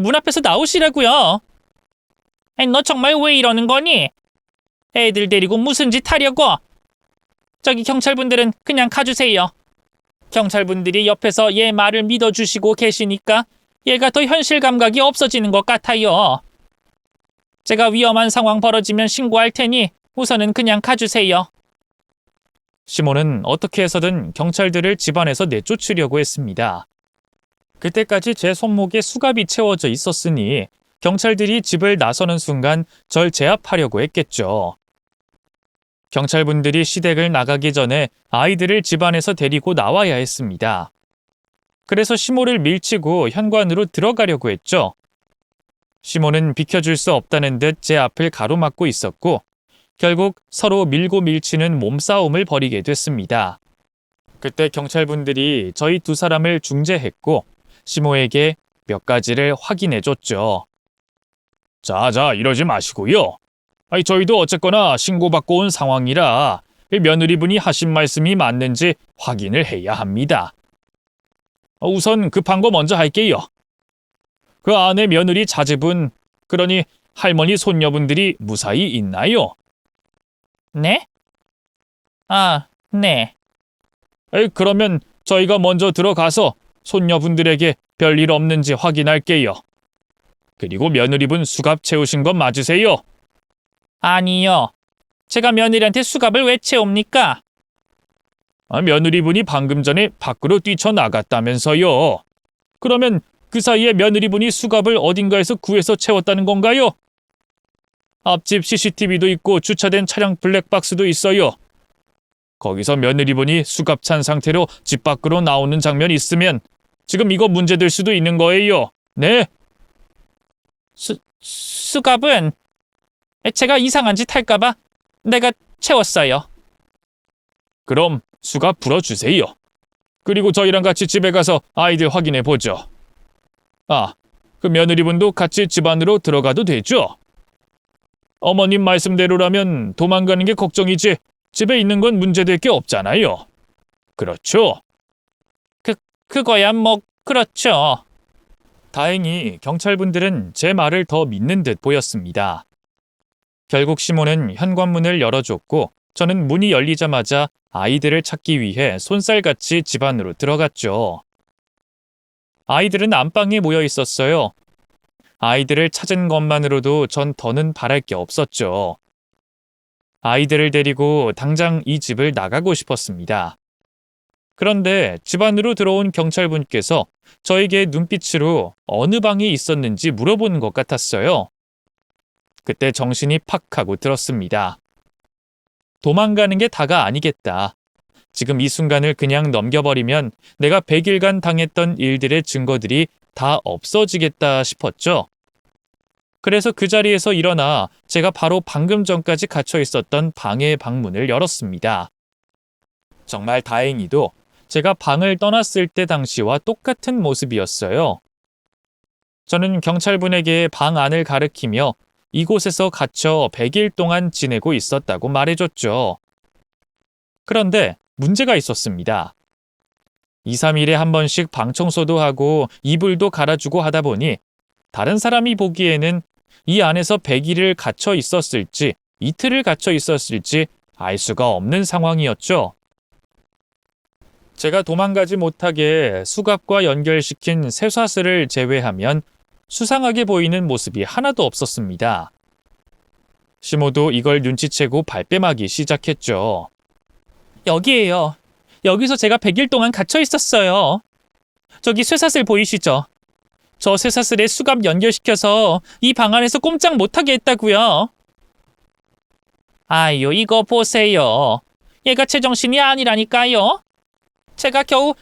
문 앞에서 나오시라고요. 너 정말 왜 이러는 거니? 애들 데리고 무슨 짓 하려고? 저기 경찰분들은 그냥 가주세요. 경찰분들이 옆에서 얘 말을 믿어주시고 계시니까 얘가 더 현실 감각이 없어지는 것 같아요. 제가 위험한 상황 벌어지면 신고할 테니 우선은 그냥 가주세요. 시몬은 어떻게 해서든 경찰들을 집안에서 내쫓으려고 했습니다. 그때까지 제 손목에 수갑이 채워져 있었으니 경찰들이 집을 나서는 순간 절 제압하려고 했겠죠. 경찰분들이 시댁을 나가기 전에 아이들을 집안에서 데리고 나와야 했습니다. 그래서 시모를 밀치고 현관으로 들어가려고 했죠. 시모는 비켜줄 수 없다는 듯 제 앞을 가로막고 있었고 결국 서로 밀고 밀치는 몸싸움을 벌이게 됐습니다. 그때 경찰분들이 저희 두 사람을 중재했고 시모에게 몇 가지를 확인해줬죠. 자, 이러지 마시고요. 저희도 어쨌거나 신고받고 온 상황이라 며느리분이 하신 말씀이 맞는지 확인을 해야 합니다. 우선 급한 거 먼저 할게요. 그 아내 며느리 자제분, 그러니 할머니 손녀분들이 무사히 있나요? 네? 네. 그러면 저희가 먼저 들어가서 손녀분들에게 별일 없는지 확인할게요. 그리고 며느리분 수갑 채우신 건 맞으세요? 아니요. 제가 며느리한테 수갑을 왜 채웁니까? 며느리분이 방금 전에 밖으로 뛰쳐나갔다면서요. 그러면 그 사이에 며느리분이 수갑을 어딘가에서 구해서 채웠다는 건가요? 앞집 CCTV도 있고 주차된 차량 블랙박스도 있어요. 거기서 며느리분이 수갑 찬 상태로 집 밖으로 나오는 장면이 있으면 지금 이거 문제될 수도 있는 거예요. 네? 수갑은 제가 이상한 짓 할까봐 내가 채웠어요. 그럼 수갑 풀어주세요. 그리고 저희랑 같이 집에 가서 아이들 확인해 보죠. 그 며느리분도 같이 집 안으로 들어가도 되죠? 어머님 말씀대로라면 도망가는 게 걱정이지 집에 있는 건 문제될 게 없잖아요. 그렇죠? 그거야 뭐 그렇죠. 다행히 경찰분들은 제 말을 더 믿는 듯 보였습니다. 결국 시몬은 현관문을 열어줬고 저는 문이 열리자마자 아이들을 찾기 위해 손살같이 집 안으로 들어갔죠. 아이들은 안방에 모여 있었어요. 아이들을 찾은 것만으로도 전 더는 바랄 게 없었죠. 아이들을 데리고 당장 이 집을 나가고 싶었습니다. 그런데 집 안으로 들어온 경찰분께서 저에게 눈빛으로 어느 방에 있었는지 물어보는 것 같았어요. 그때 정신이 팍 하고 들었습니다. 도망가는 게 다가 아니겠다. 지금 이 순간을 그냥 넘겨버리면 내가 100일간 당했던 일들의 증거들이 다 없어지겠다 싶었죠. 그래서 그 자리에서 일어나 제가 바로 방금 전까지 갇혀 있었던 방의 방문을 열었습니다. 정말 다행히도 제가 방을 떠났을 때 당시와 똑같은 모습이었어요. 저는 경찰분에게 방 안을 가리키며 이곳에서 갇혀 100일 동안 지내고 있었다고 말해줬죠. 그런데 문제가 있었습니다. 2, 3일에 한 번씩 방 청소도 하고 이불도 갈아주고 하다 보니 다른 사람이 보기에는 이 안에서 100일을 갇혀 있었을지 이틀을 갇혀 있었을지 알 수가 없는 상황이었죠. 제가 도망가지 못하게 수갑과 연결시킨 쇠사슬을 제외하면 수상하게 보이는 모습이 하나도 없었습니다. 시모도 이걸 눈치채고 발뺌하기 시작했죠. 여기에요. 여기서 제가 100일 동안 갇혀 있었어요. 저기 쇠사슬 보이시죠? 저 쇠사슬에 수갑 연결시켜서 이 방 안에서 꼼짝 못하게 했다고요. 아유, 이거 보세요. 얘가 제정신이 아니라니까요. 제가 겨우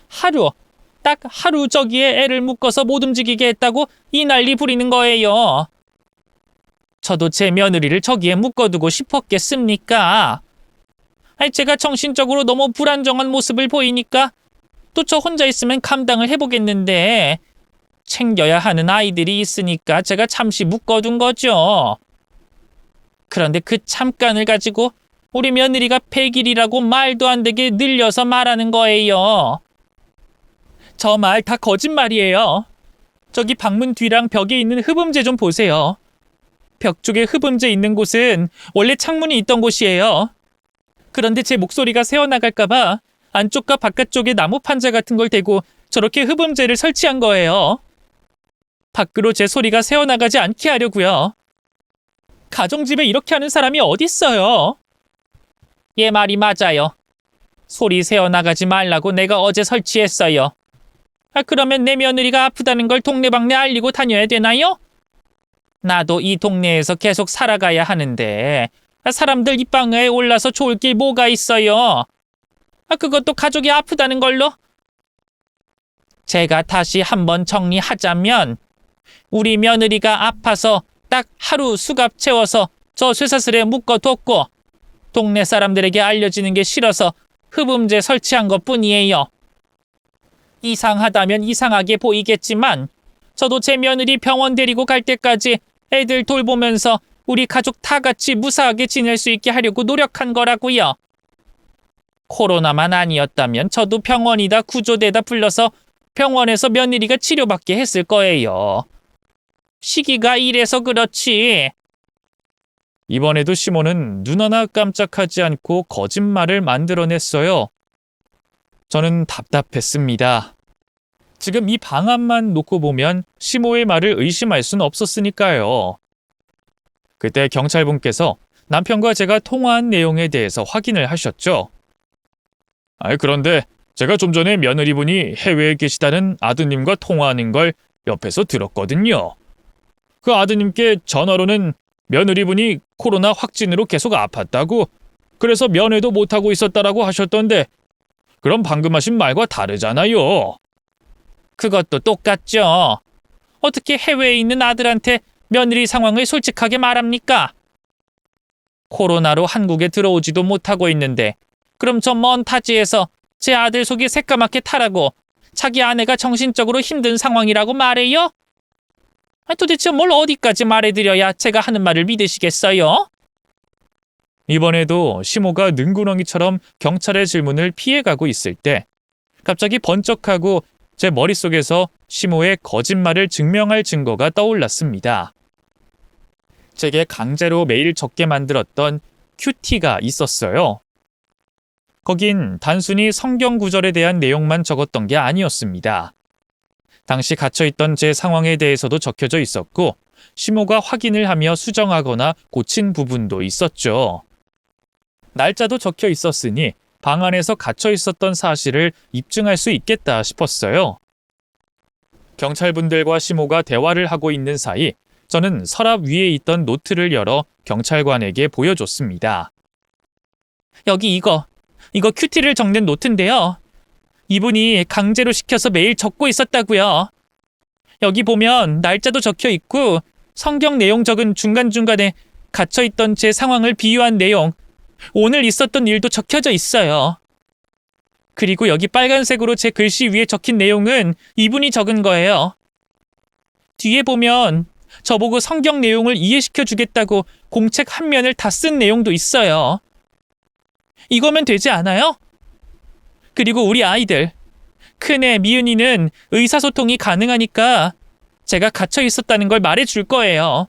딱 하루 저기에 애를 묶어서 못 움직이게 했다고 이 난리 부리는 거예요. 저도 제 며느리를 저기에 묶어두고 싶었겠습니까? 제가 정신적으로 너무 불안정한 모습을 보이니까 또 저 혼자 있으면 감당을 해보겠는데 챙겨야 하는 아이들이 있으니까 제가 잠시 묶어둔 거죠. 그런데 그 잠깐을 가지고 우리 며느리가 100일이라고 말도 안 되게 늘려서 말하는 거예요. 저 말 다 거짓말이에요. 저기 방문 뒤랑 벽에 있는 흡음재 좀 보세요. 벽 쪽에 흡음재 있는 곳은 원래 창문이 있던 곳이에요. 그런데 제 목소리가 새어나갈까봐 안쪽과 바깥쪽에 나무 판자 같은 걸 대고 저렇게 흡음재를 설치한 거예요. 밖으로 제 소리가 새어나가지 않게 하려고요. 가정집에 이렇게 하는 사람이 어딨어요? 얘 말이 맞아요. 소리 새어나가지 말라고 내가 어제 설치했어요. 그러면 내 며느리가 아프다는 걸 동네방네 알리고 다녀야 되나요? 나도 이 동네에서 계속 살아가야 하는데 사람들 입방에 올라서 좋을 게 뭐가 있어요? 그것도 가족이 아프다는 걸로? 제가 다시 한번 정리하자면 우리 며느리가 아파서 딱 하루 수갑 채워서 저 쇠사슬에 묶어뒀고 동네 사람들에게 알려지는 게 싫어서 흡음재 설치한 것뿐이에요. 이상하다면 이상하게 보이겠지만 저도 제 며느리 병원 데리고 갈 때까지 애들 돌보면서 우리 가족 다 같이 무사하게 지낼 수 있게 하려고 노력한 거라고요. 코로나만 아니었다면 저도 병원이다 구조대다 불러서 병원에서 며느리가 치료받게 했을 거예요. 시기가 이래서 그렇지. 이번에도 시몬은 눈 하나 깜짝하지 않고 거짓말을 만들어냈어요. 저는 답답했습니다. 지금 이 방안만 놓고 보면 시모의 말을 의심할 순 없었으니까요. 그때 경찰분께서 남편과 제가 통화한 내용에 대해서 확인을 하셨죠. 그런데 제가 좀 전에 며느리분이 해외에 계시다는 아드님과 통화하는 걸 옆에서 들었거든요. 그 아드님께 전화로는 며느리분이 코로나 확진으로 계속 아팠다고, 그래서 면회도 못하고 있었다라고 하셨던데 그럼 방금 하신 말과 다르잖아요. 그것도 똑같죠. 어떻게 해외에 있는 아들한테 며느리 상황을 솔직하게 말합니까? 코로나로 한국에 들어오지도 못하고 있는데 그럼 저 먼 타지에서 제 아들 속이 새까맣게 타라고 자기 아내가 정신적으로 힘든 상황이라고 말해요? 도대체 뭘 어디까지 말해드려야 제가 하는 말을 믿으시겠어요? 이번에도 시모가 능구렁이처럼 경찰의 질문을 피해가고 있을 때 갑자기 번쩍하고 제 머릿속에서 시모의 거짓말을 증명할 증거가 떠올랐습니다. 제게 강제로 매일 적게 만들었던 큐티가 있었어요. 거긴 단순히 성경 구절에 대한 내용만 적었던 게 아니었습니다. 당시 갇혀있던 제 상황에 대해서도 적혀져 있었고 시모가 확인을 하며 수정하거나 고친 부분도 있었죠. 날짜도 적혀 있었으니 방 안에서 갇혀 있었던 사실을 입증할 수 있겠다 싶었어요. 경찰분들과 시모가 대화를 하고 있는 사이 저는 서랍 위에 있던 노트를 열어 경찰관에게 보여줬습니다. 여기 이거 큐티를 적는 노트인데요. 이분이 강제로 시켜서 매일 적고 있었다고요. 여기 보면 날짜도 적혀 있고 성경 내용 적은 중간중간에 갇혀있던 제 상황을 비유한 내용, 오늘 있었던 일도 적혀져 있어요. 그리고 여기 빨간색으로 제 글씨 위에 적힌 내용은 이분이 적은 거예요. 뒤에 보면 저보고 성경 내용을 이해시켜 주겠다고 공책 한 면을 다 쓴 내용도 있어요. 이거면 되지 않아요? 그리고 우리 아이들, 큰애 미은이는 의사소통이 가능하니까 제가 갇혀 있었다는 걸 말해줄 거예요.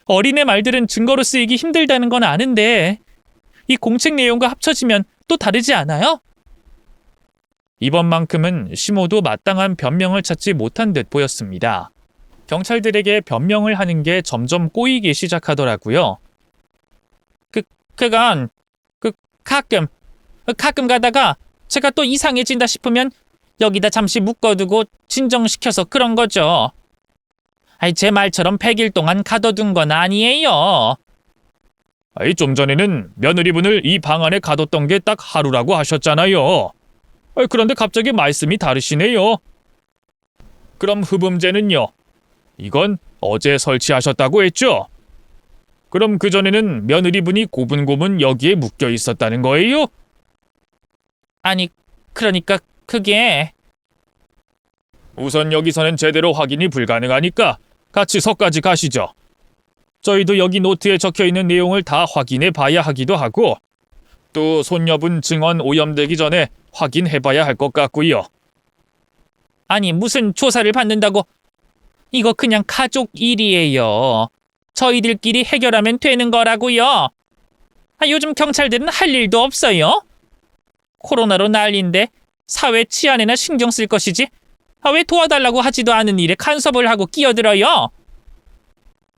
어린애 말들은 증거로 쓰이기 힘들다는 건 아는데 이 공책 내용과 합쳐지면 또 다르지 않아요? 이번만큼은 시모도 마땅한 변명을 찾지 못한 듯 보였습니다. 경찰들에게 변명을 하는 게 점점 꼬이기 시작하더라고요. 그건 가끔 가다가 제가 또 이상해진다 싶으면 여기다 잠시 묶어두고 진정시켜서 그런 거죠. 제 말처럼 100일 동안 가둬둔 건 아니에요. 좀 전에는 며느리분을 이 방 안에 가뒀던 게 딱 하루라고 하셨잖아요. 그런데 갑자기 말씀이 다르시네요. 그럼 흡음재는요? 이건 어제 설치하셨다고 했죠? 그럼 그전에는 며느리분이 고분고분 여기에 묶여 있었다는 거예요? 아니, 그러니까 그게... 우선 여기서는 제대로 확인이 불가능하니까 같이 서까지 가시죠. 저희도 여기 노트에 적혀있는 내용을 다 확인해 봐야 하기도 하고 또 손녀분 증언 오염되기 전에 확인해 봐야 할 것 같고요. 아니, 무슨 조사를 받는다고... 이거 그냥 가족 일이에요. 저희들끼리 해결하면 되는 거라고요. 요즘 경찰들은 할 일도 없어요. 코로나로 난리인데 사회 치안에나 신경 쓸 것이지 왜 도와달라고 하지도 않은 일에 간섭을 하고 끼어들어요?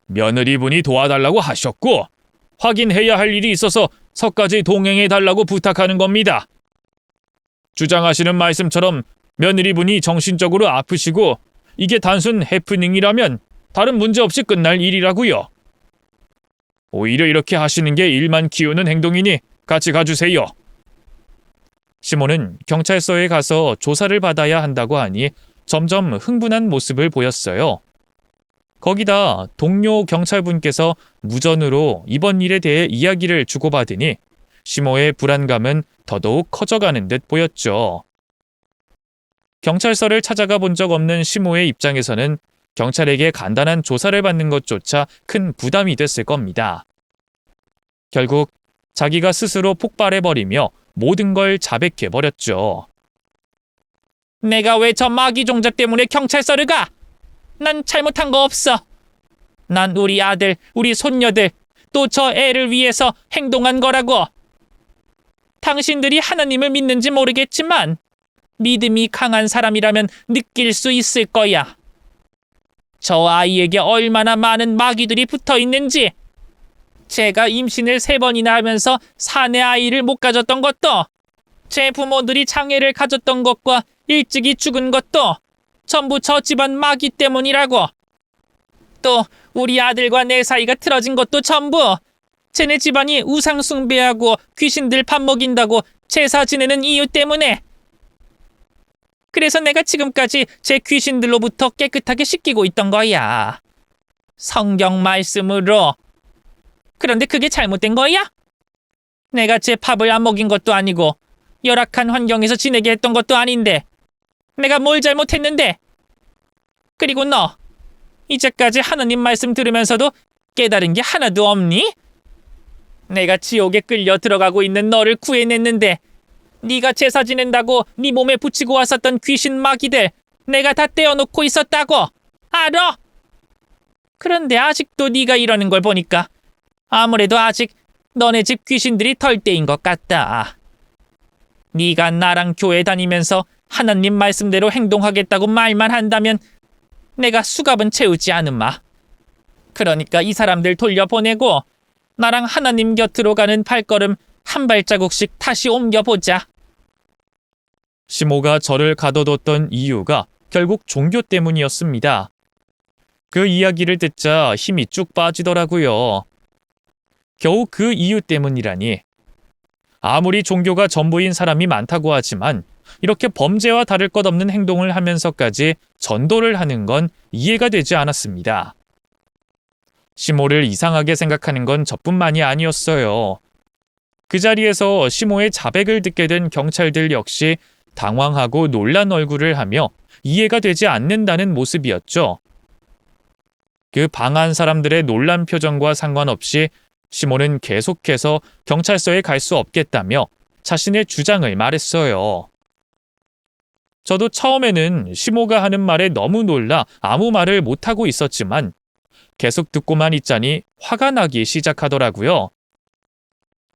며느리분이 도와달라고 하셨고 확인해야 할 일이 있어서 서까지 동행해달라고 부탁하는 겁니다. 주장하시는 말씀처럼 며느리분이 정신적으로 아프시고 이게 단순 해프닝이라면 다른 문제 없이 끝날 일이라고요. 오히려 이렇게 하시는 게 일만 키우는 행동이니 같이 가주세요. 시몬은 경찰서에 가서 조사를 받아야 한다고 하니 점점 흥분한 모습을 보였어요. 거기다 동료 경찰분께서 무전으로 이번 일에 대해 이야기를 주고받으니 시모의 불안감은 더더욱 커져가는 듯 보였죠. 경찰서를 찾아가 본 적 없는 시모의 입장에서는 경찰에게 간단한 조사를 받는 것조차 큰 부담이 됐을 겁니다. 결국 자기가 스스로 폭발해버리며 모든 걸 자백해버렸죠. 내가 왜 저 마귀 종자 때문에 경찰서를 가? 난 잘못한 거 없어. 난 우리 아들, 우리 손녀들, 또 저 애를 위해서 행동한 거라고. 당신들이 하나님을 믿는지 모르겠지만 믿음이 강한 사람이라면 느낄 수 있을 거야. 저 아이에게 얼마나 많은 마귀들이 붙어 있는지. 제가 임신을 3번이나 하면서 사내 아이를 못 가졌던 것도, 제 부모들이 장애를 가졌던 것과 일찍이 죽은 것도 전부 저 집안 마귀 때문이라고. 또 우리 아들과 내 사이가 틀어진 것도 전부 쟤네 집안이 우상 숭배하고 귀신들 밥 먹인다고 제사 지내는 이유 때문에. 그래서 내가 지금까지 제 귀신들로부터 깨끗하게 씻기고 있던 거야. 성경 말씀으로. 그런데 그게 잘못된 거야? 내가 제 밥을 안 먹인 것도 아니고 열악한 환경에서 지내게 했던 것도 아닌데 내가 뭘 잘못했는데? 그리고 너, 이제까지 하나님 말씀 들으면서도 깨달은 게 하나도 없니? 내가 지옥에 끌려 들어가고 있는 너를 구해냈는데 네가 제사 지낸다고 네 몸에 붙이고 왔었던 귀신 마귀들 내가 다 떼어놓고 있었다고 알아? 그런데 아직도 네가 이러는 걸 보니까 아무래도 아직 너네 집 귀신들이 덜 떼인 것 같다. 네가 나랑 교회 다니면서 하나님 말씀대로 행동하겠다고 말만 한다면 내가 수갑은 채우지 않음마. 그러니까 이 사람들 돌려보내고 나랑 하나님 곁으로 가는 발걸음 한 발자국씩 다시 옮겨보자. 시모가 저를 가둬뒀던 이유가 결국 종교 때문이었습니다. 그 이야기를 듣자 힘이 쭉 빠지더라고요. 겨우 그 이유 때문이라니. 아무리 종교가 전부인 사람이 많다고 하지만 이렇게 범죄와 다를 것 없는 행동을 하면서까지 전도를 하는 건 이해가 되지 않았습니다. 시모를 이상하게 생각하는 건 저뿐만이 아니었어요. 그 자리에서 시모의 자백을 듣게 된 경찰들 역시 당황하고 놀란 얼굴을 하며 이해가 되지 않는다는 모습이었죠. 그 방한 사람들의 놀란 표정과 상관없이 시모는 계속해서 경찰서에 갈 수 없겠다며 자신의 주장을 말했어요. 저도 처음에는 시모가 하는 말에 너무 놀라 아무 말을 못하고 있었지만 계속 듣고만 있자니 화가 나기 시작하더라고요.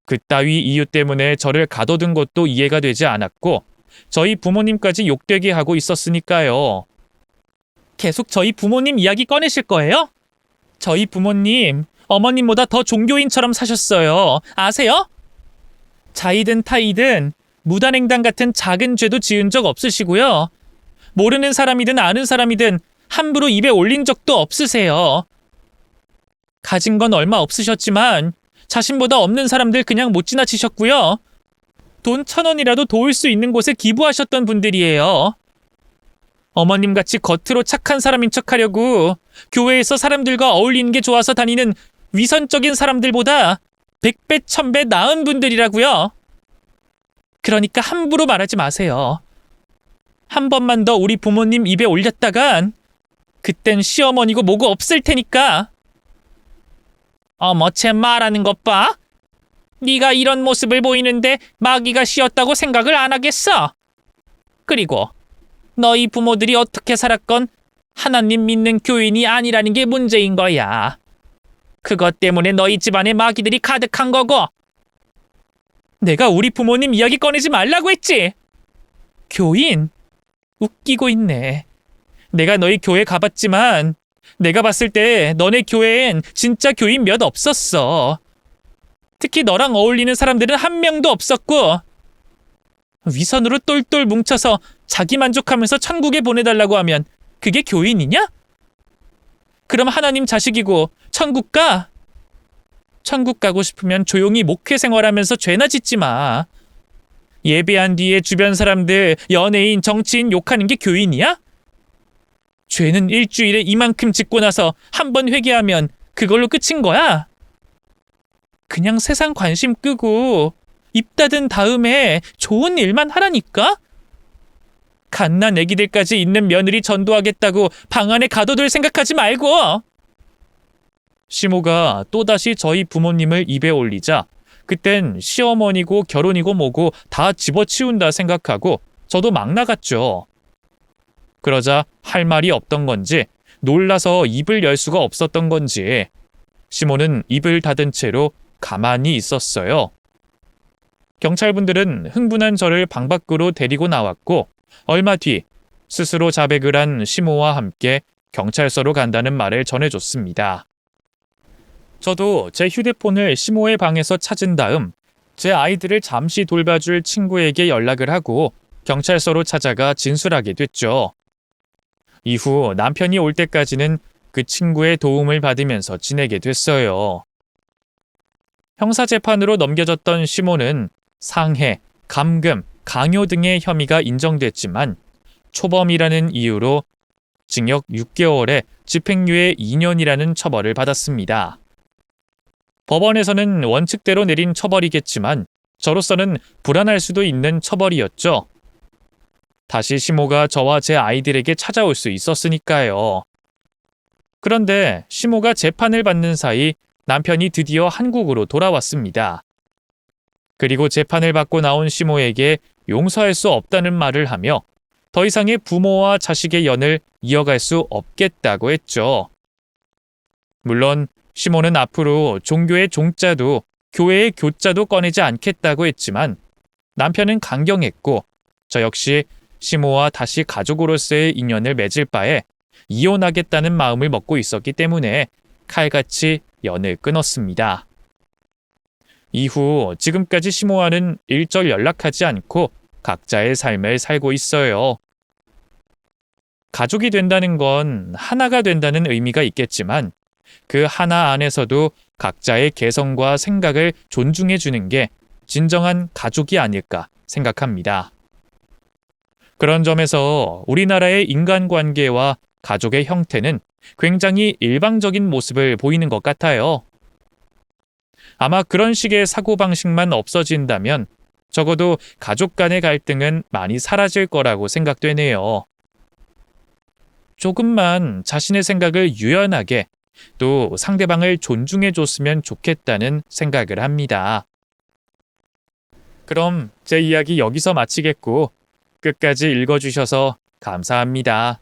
그따위 이유 때문에 저를 가둬둔 것도 이해가 되지 않았고 저희 부모님까지 욕되게 하고 있었으니까요. 계속 저희 부모님 이야기 꺼내실 거예요? 저희 부모님 어머님보다 더 종교인처럼 사셨어요. 아세요? 자이든 타이든 무단횡단 같은 작은 죄도 지은 적 없으시고요. 모르는 사람이든 아는 사람이든 함부로 입에 올린 적도 없으세요. 가진 건 얼마 없으셨지만 자신보다 없는 사람들 그냥 못 지나치셨고요. 돈 1,000원이라도 도울 수 있는 곳에 기부하셨던 분들이에요. 어머님같이 겉으로 착한 사람인 척하려고 교회에서 사람들과 어울리는 게 좋아서 다니는 위선적인 사람들보다 100배, 1000배 나은 분들이라고요. 그러니까 함부로 말하지 마세요. 한 번만 더 우리 부모님 입에 올렸다간 그땐 시어머니고 뭐고 없을 테니까. 어머, 쟤 말하는 것 봐. 네가 이런 모습을 보이는데 마귀가 씌었다고 생각을 안 하겠어. 그리고 너희 부모들이 어떻게 살았건 하나님 믿는 교인이 아니라는 게 문제인 거야. 그것 때문에 너희 집안에 마귀들이 가득한 거고. 내가 우리 부모님 이야기 꺼내지 말라고 했지. 교인? 웃기고 있네. 내가 너희 교회 가봤지만 내가 봤을 때 너네 교회엔 진짜 교인 몇 없었어. 특히 너랑 어울리는 사람들은 한 명도 없었고 위선으로 똘똘 뭉쳐서 자기 만족하면서 천국에 보내달라고 하면 그게 교인이냐? 그럼 하나님 자식이고 천국 가? 천국 가고 싶으면 조용히 목회 생활하면서 죄나 짓지 마. 예배한 뒤에 주변 사람들, 연예인, 정치인 욕하는 게 교인이야? 죄는 일주일에 이만큼 짓고 나서 한 번 회개하면 그걸로 끝인 거야? 그냥 세상 관심 끄고 입 닫은 다음에 좋은 일만 하라니까? 갓난 애기들까지 있는 며느리 전도하겠다고 방 안에 가둬둘 생각하지 말고. 시모가 또다시 저희 부모님을 입에 올리자 그땐 시어머니고 결혼이고 뭐고 다 집어치운다 생각하고 저도 막 나갔죠. 그러자 할 말이 없던 건지 놀라서 입을 열 수가 없었던 건지 시모는 입을 닫은 채로 가만히 있었어요. 경찰분들은 흥분한 저를 방 밖으로 데리고 나왔고 얼마 뒤 스스로 자백을 한 시모와 함께 경찰서로 간다는 말을 전해줬습니다. 저도 제 휴대폰을 시모의 방에서 찾은 다음 제 아이들을 잠시 돌봐줄 친구에게 연락을 하고 경찰서로 찾아가 진술하게 됐죠. 이후 남편이 올 때까지는 그 친구의 도움을 받으면서 지내게 됐어요. 형사재판으로 넘겨졌던 시모는 상해, 감금, 강요 등의 혐의가 인정됐지만 초범이라는 이유로 징역 6개월에 집행유예 2년이라는 처벌을 받았습니다. 법원에서는 원칙대로 내린 처벌이겠지만 저로서는 불안할 수도 있는 처벌이었죠. 다시 시모가 저와 제 아이들에게 찾아올 수 있었으니까요. 그런데 시모가 재판을 받는 사이 남편이 드디어 한국으로 돌아왔습니다. 그리고 재판을 받고 나온 시모에게 용서할 수 없다는 말을 하며 더 이상의 부모와 자식의 연을 이어갈 수 없겠다고 했죠. 물론 시모는 앞으로 종교의 종자도 교회의 교자도 꺼내지 않겠다고 했지만 남편은 강경했고 저 역시 시모와 다시 가족으로서의 인연을 맺을 바에 이혼하겠다는 마음을 먹고 있었기 때문에 칼같이 연을 끊었습니다. 이후 지금까지 시모와는 일절 연락하지 않고 각자의 삶을 살고 있어요. 가족이 된다는 건 하나가 된다는 의미가 있겠지만 그 하나 안에서도 각자의 개성과 생각을 존중해 주는 게 진정한 가족이 아닐까 생각합니다. 그런 점에서 우리나라의 인간관계와 가족의 형태는 굉장히 일방적인 모습을 보이는 것 같아요. 아마 그런 식의 사고방식만 없어진다면 적어도 가족 간의 갈등은 많이 사라질 거라고 생각되네요. 조금만 자신의 생각을 유연하게 또 상대방을 존중해 줬으면 좋겠다는 생각을 합니다. 그럼 제 이야기 여기서 마치겠고 끝까지 읽어주셔서 감사합니다.